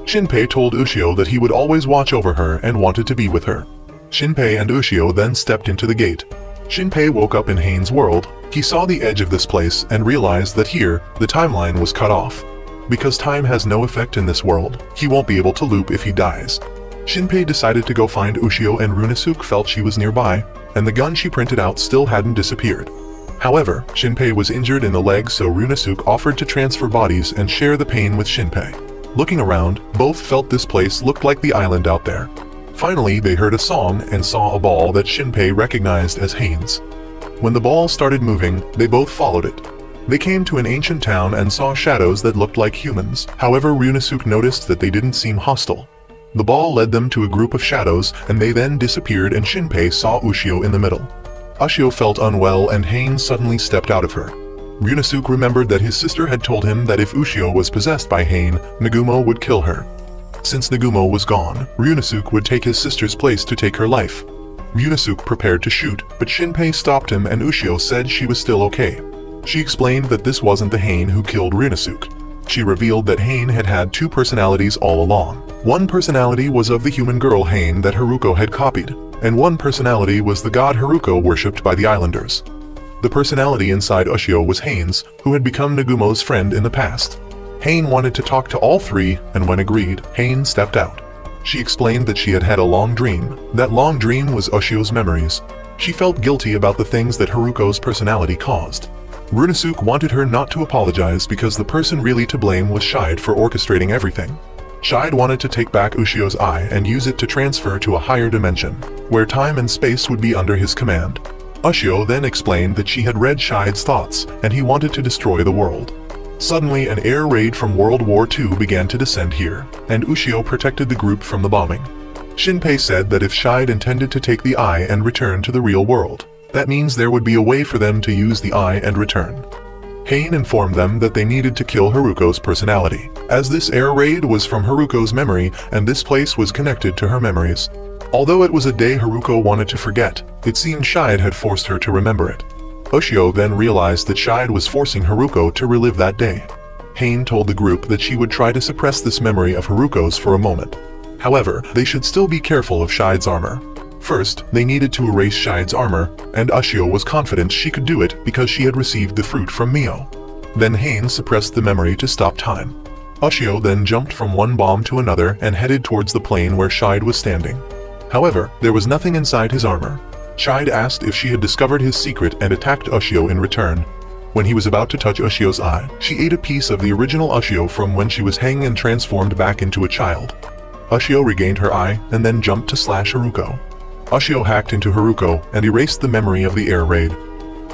Shinpei told Ushio that he would always watch over her and wanted to be with her. Shinpei and Ushio then stepped into the gate. Shinpei woke up in Hain's world. He saw the edge of this place and realized that here, the timeline was cut off. Because time has no effect in this world, he won't be able to loop if he dies. Shinpei decided to go find Ushio, and Runosuke felt she was nearby, and the gun she printed out still hadn't disappeared. However, Shinpei was injured in the leg, so Runosuke offered to transfer bodies and share the pain with Shinpei. Looking around, both felt this place looked like the island out there. Finally, they heard a song and saw a ball that Shinpei recognized as Hain's. When the ball started moving, they both followed it. They came to an ancient town and saw shadows that looked like humans. However, Runosuke noticed that they didn't seem hostile. The ball led them to a group of shadows, and they then disappeared, and Shinpei saw Ushio in the middle. Ushio felt unwell and Hain suddenly stepped out of her. Runosuke remembered that his sister had told him that if Ushio was possessed by Hain, Nagumo would kill her. Since Nagumo was gone, Runosuke would take his sister's place to take her life. Runosuke prepared to shoot, but Shinpei stopped him and Ushio said she was still okay. She explained that this wasn't the Hain who killed Runosuke. She revealed that Hain had had 2 personalities all along. One personality was of the human girl Hain that Haruko had copied, and one personality was the god Haruko worshipped by the islanders. The personality inside Ushio was Hain's, who had become Nagumo's friend in the past. Hain wanted to talk to all 3, and when agreed, Hain stepped out. She explained that she had had a long dream. That long dream was Ushio's memories. She felt guilty about the things that Haruko's personality caused. Runosuke wanted her not to apologize because the person really to blame was Shide for orchestrating everything. Shide wanted to take back Ushio's eye and use it to transfer to a higher dimension, where time and space would be under his command. Ushio then explained that she had read Shide's thoughts, and he wanted to destroy the world. Suddenly, an air raid from World War II began to descend here, and Ushio protected the group from the bombing. Shinpei said that if Shide intended to take the eye and return to the real world, that means there would be a way for them to use the eye and return. Hain informed them that they needed to kill Haruko's personality, as this air raid was from Haruko's memory and this place was connected to her memories. Although it was a day Haruko wanted to forget, it seemed Shide had forced her to remember it. Ushio then realized that Shide was forcing Haruko to relive that day. Hain told the group that she would try to suppress this memory of Haruko's for a moment. However, they should still be careful of Shide's armor. First, they needed to erase Shide's armor, and Ushio was confident she could do it because she had received the fruit from Mio. Then Hain suppressed the memory to stop time. Ushio then jumped from one bomb to another and headed towards the plane where Shide was standing. However, there was nothing inside his armor. Shide asked if she had discovered his secret and attacked Ushio in return. When he was about to touch Ushio's eye, she ate a piece of the original Ushio from when she was hanging and transformed back into a child. Ushio regained her eye and then jumped to slash Haruko. Ushio hacked into Haruko and erased the memory of the air raid.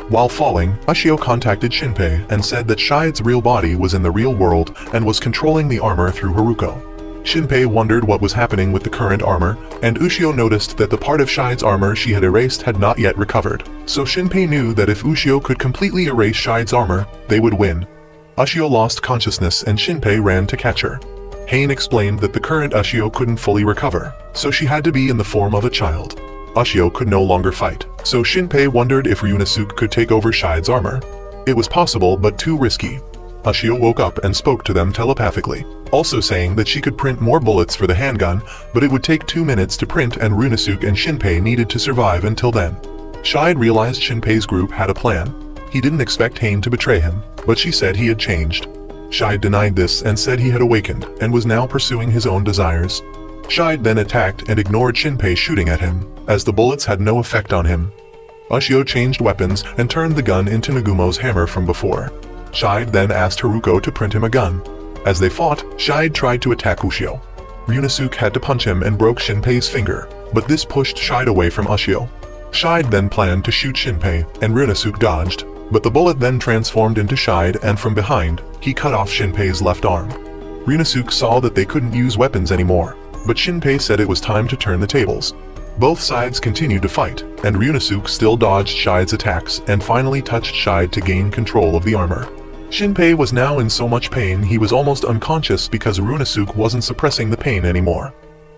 While falling, Ushio contacted Shinpei and said that Shide's real body was in the real world and was controlling the armor through Haruko. Shinpei wondered what was happening with the current armor, and Ushio noticed that the part of Shide's armor she had erased had not yet recovered. So Shinpei knew that if Ushio could completely erase Shide's armor, they would win. Ushio lost consciousness and Shinpei ran to catch her. Hain explained that the current Ushio couldn't fully recover, so she had to be in the form of a child. Ushio could no longer fight, so Shinpei wondered if Ryunosuke could take over Shide's armor. It was possible but too risky. Ushio woke up and spoke to them telepathically, also saying that she could print more bullets for the handgun, but it would take 2 minutes to print and Ryunosuke and Shinpei needed to survive until then. Shide realized Shinpei's group had a plan. He didn't expect Hain to betray him, but she said he had changed. Shide denied this and said he had awakened and was now pursuing his own desires. Shide then attacked and ignored Shinpei shooting at him, as the bullets had no effect on him. Ushio changed weapons and turned the gun into Nagumo's hammer from before. Shide then asked Haruko to print him a gun. As they fought, Shide tried to attack Ushio. Ryunosuke had to punch him and broke Shinpei's finger, but this pushed Shide away from Ushio. Shide then planned to shoot Shinpei, and Ryunosuke dodged, but the bullet then transformed into Shide and from behind, he cut off Shinpei's left arm. Ryunosuke saw that they couldn't use weapons anymore, but Shinpei said it was time to turn the tables. Both sides continued to fight, and Ryunosuke still dodged Shide's attacks and finally touched Shide to gain control of the armor. Shinpei was now in so much pain he was almost unconscious because Ryunosuke wasn't suppressing the pain anymore.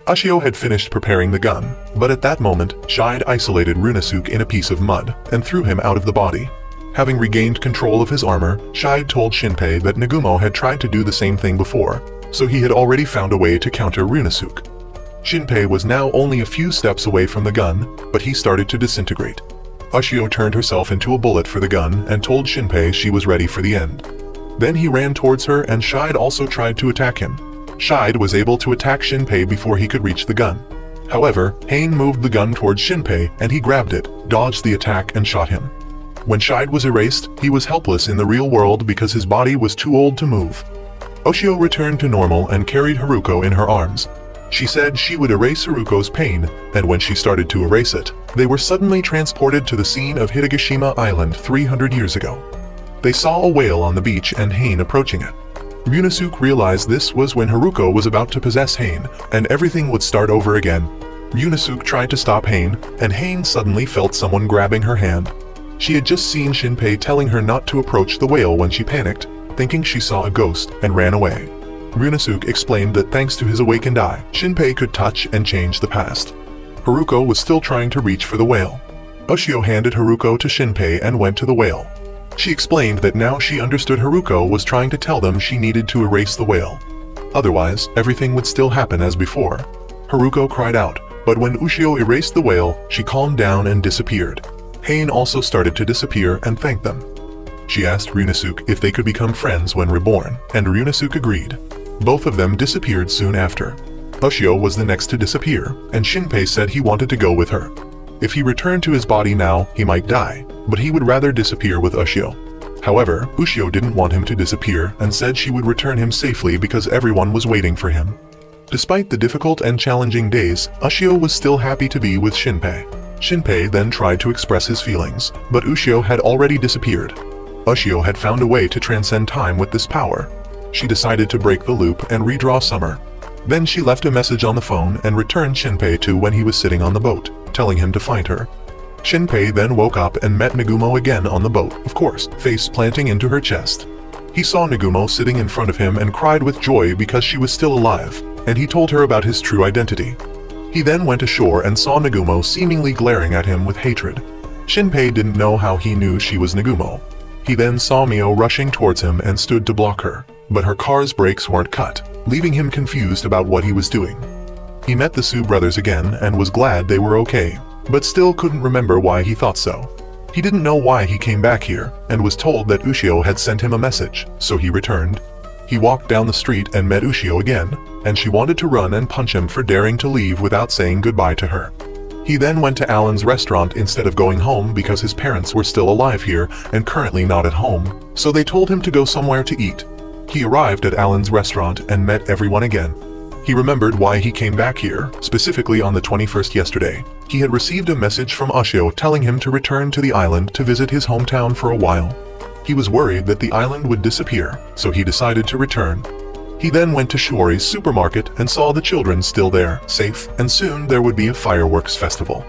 Ushio had finished preparing the gun, but at that moment, Shide isolated Ryunosuke in a piece of mud and threw him out of the body. Having regained control of his armor, Shide told Shinpei that Nagumo had tried to do the same thing before, so he had already found a way to counter Ryunosuke. Shinpei was now only a few steps away from the gun, but he started to disintegrate. Ushio turned herself into a bullet for the gun and told Shinpei she was ready for the end. Then he ran towards her and Shide also tried to attack him. Shide was able to attack Shinpei before he could reach the gun. However, Hain moved the gun towards Shinpei and he grabbed it, dodged the attack and shot him. When Shide was erased, he was helpless in the real world because his body was too old to move. Ushio returned to normal and carried Haruko in her arms. She said she would erase Haruko's pain, and when she started to erase it, they were suddenly transported to the scene of Hidegashima Island 300 years ago. They saw a whale on the beach and Hain approaching it. Ryunosuke realized this was when Haruko was about to possess Hain, and everything would start over again. Ryunosuke tried to stop Hain, and Hain suddenly felt someone grabbing her hand. She had just seen Shinpei telling her not to approach the whale when she panicked, thinking she saw a ghost, and ran away. Ryunosuke explained that thanks to his awakened eye, Shinpei could touch and change the past. Haruko was still trying to reach for the whale. Ushio handed Haruko to Shinpei and went to the whale. She explained that now she understood Haruko was trying to tell them she needed to erase the whale. Otherwise, everything would still happen as before. Haruko cried out, but when Ushio erased the whale, she calmed down and disappeared. Hain also started to disappear and thanked them. She asked Ryunosuke if they could become friends when reborn, and Ryunosuke agreed. Both of them disappeared soon after. Ushio was the next to disappear, and Shinpei said he wanted to go with her. If he returned to his body now, he might die, but he would rather disappear with Ushio. However, Ushio didn't want him to disappear and said she would return him safely because everyone was waiting for him. Despite the difficult and challenging days, Ushio was still happy to be with Shinpei. Shinpei then tried to express his feelings, but Ushio had already disappeared. Ushio had found a way to transcend time with this power. She decided to break the loop and redraw summer. Then she left a message on the phone and returned Shinpei to when he was sitting on the boat, telling him to find her. Shinpei then woke up and met Nagumo again on the boat, of course, face planting into her chest. He saw Nagumo sitting in front of him and cried with joy because she was still alive, and he told her about his true identity. He then went ashore and saw Nagumo seemingly glaring at him with hatred. Shinpei didn't know how he knew she was Nagumo. He then saw Mio rushing towards him and stood to block her, but her car's brakes weren't cut, leaving him confused about what he was doing. He met the Su brothers again and was glad they were okay, but still couldn't remember why he thought so. He didn't know why he came back here, and was told that Ushio had sent him a message, so he returned. He walked down the street and met Ushio again, and she wanted to run and punch him for daring to leave without saying goodbye to her. He then went to Alan's restaurant instead of going home because his parents were still alive here and currently not at home, so they told him to go somewhere to eat. He arrived at Alan's restaurant and met everyone again. He remembered why he came back here, specifically on the 21st yesterday. He had received a message from Ushio telling him to return to the island to visit his hometown for a while. He was worried that the island would disappear, so he decided to return. He then went to Shiori's supermarket and saw the children still there, safe, and soon there would be a fireworks festival.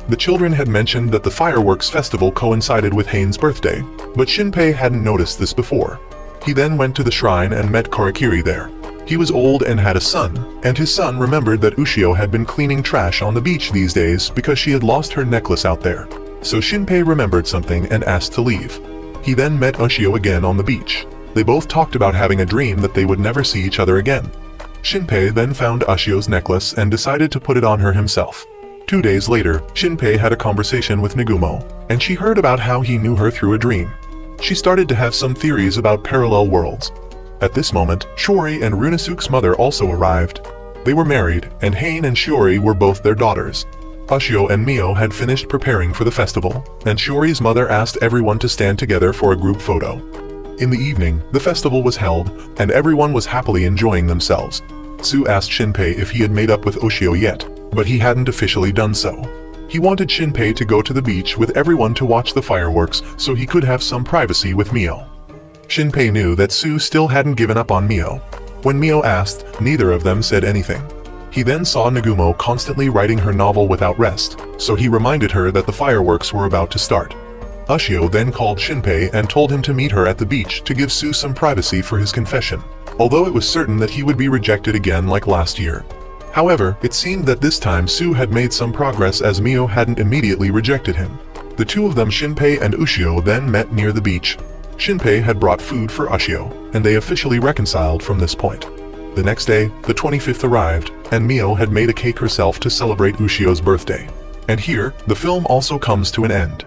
The children had mentioned that the fireworks festival coincided with Hain's birthday, but Shinpei hadn't noticed this before. He then went to the shrine and met Korakiri there. He was old and had a son, and his son remembered that Ushio had been cleaning trash on the beach these days because she had lost her necklace out there. So Shinpei remembered something and asked to leave. He then met Ushio again on the beach. They both talked about having a dream that they would never see each other again. Shinpei then found Ushio's necklace and decided to put it on her himself. 2 days later, Shinpei had a conversation with Nagumo, and she heard about how he knew her through a dream. She started to have some theories about parallel worlds. At this moment, Shiori and Runosuke's mother also arrived. They were married, and Hain and Shiori were both their daughters. Ushio and Mio had finished preparing for the festival, and Shiori's mother asked everyone to stand together for a group photo. In the evening, the festival was held, and everyone was happily enjoying themselves. Su asked Shinpei if he had made up with Ushio yet, but he hadn't officially done so. He wanted Shinpei to go to the beach with everyone to watch the fireworks so he could have some privacy with Mio. Shinpei knew that Su still hadn't given up on Mio. When Mio asked, neither of them said anything. He then saw Nagumo constantly writing her novel without rest, so he reminded her that the fireworks were about to start. Ushio then called Shinpei and told him to meet her at the beach to give Su some privacy for his confession, although it was certain that he would be rejected again like last year. However, it seemed that this time Su had made some progress as Mio hadn't immediately rejected him. The two of them, Shinpei and Ushio, then met near the beach. Shinpei had brought food for Ushio, and they officially reconciled from this point. The next day, the 25th arrived, and Mio had made a cake herself to celebrate Ushio's birthday. And here, the film also comes to an end.